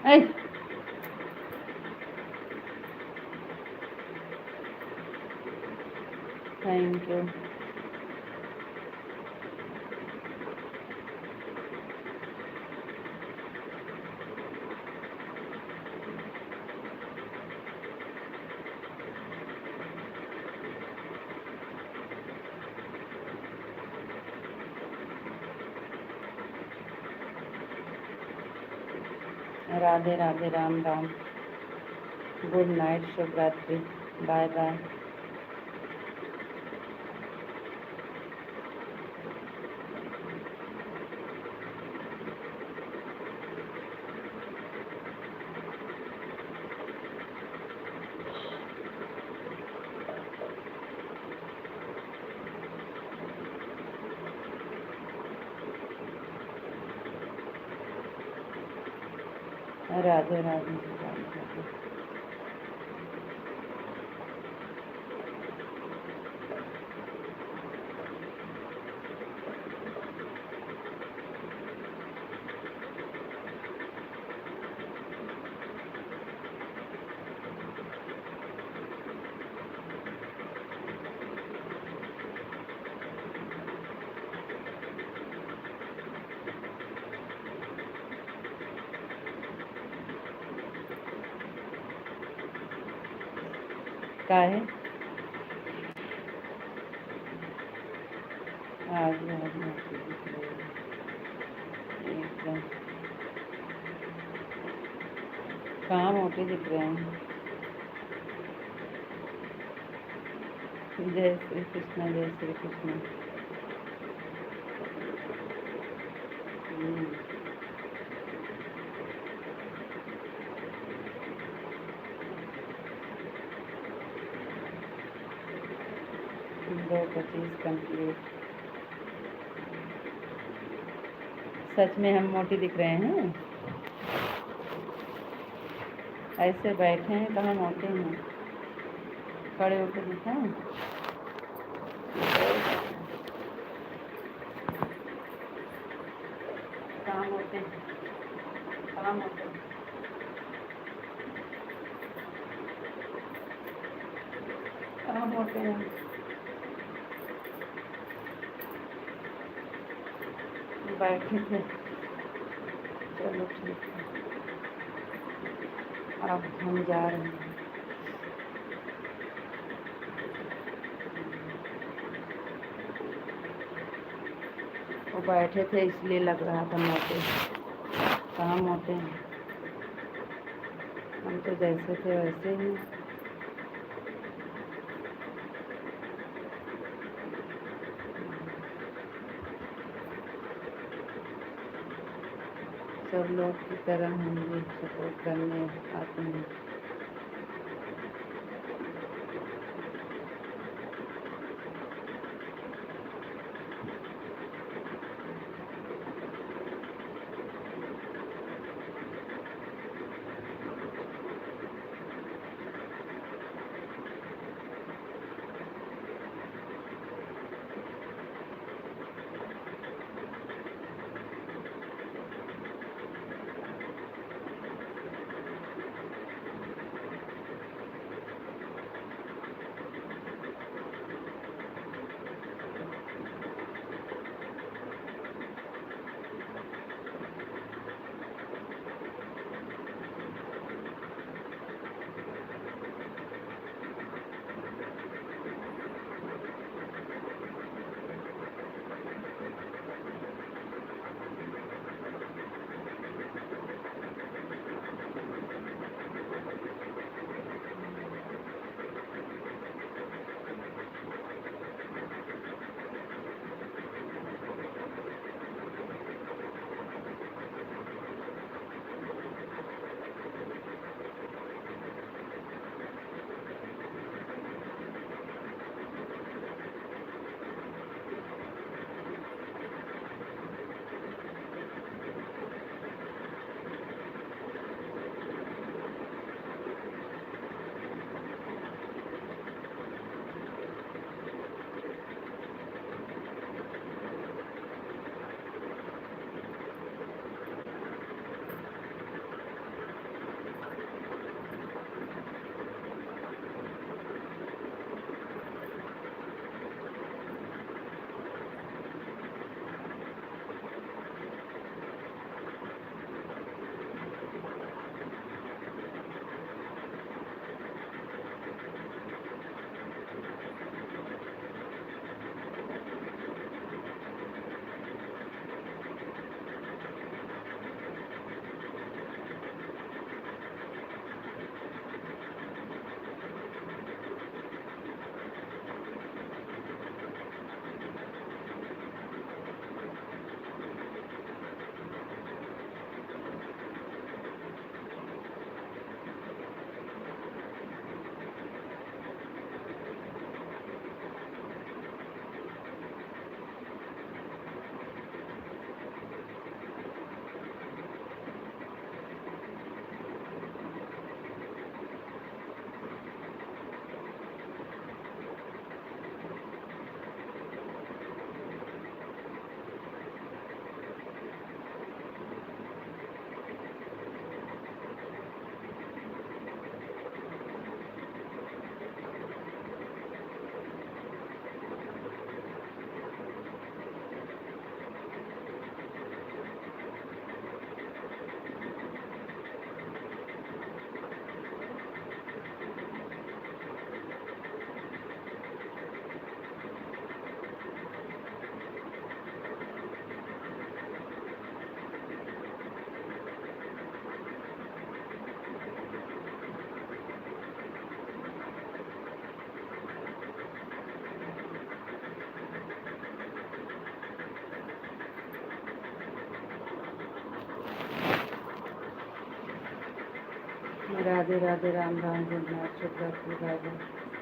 ऐ thank you. Radhe Radhe, Ram Ram, good night, शुभ रात्रि, बाय बाय। राधे राधे राधे। क्या है आज एकदम कहाँ मोटे दिख रहे हैं। जय श्री कृष्ण, जय श्री कृष्ण। 2:25 कंप्लीट। सच में हम मोटी दिख रहे हैं। ऐसे बैठे हैं, कहाँ मोटे हैं। खड़े होकर दिखाएं। कहाँ मोटे हैं, कहाँ मोटे हैं, कहाँ मोटे हैं। बैठे थे। चलो ठीक है, अब हम जा रहे हैं। वो बैठे थे इसलिए लग रहा था मोटे। कहाँ मोटे हैं, हम तो जैसे थे वैसे ही। सब लोग की तरह हम भी सपोर्ट करने आते हैं। राधे राधे, राम राम, गुड नाइट, शुभ रात्रि, बाय बाय।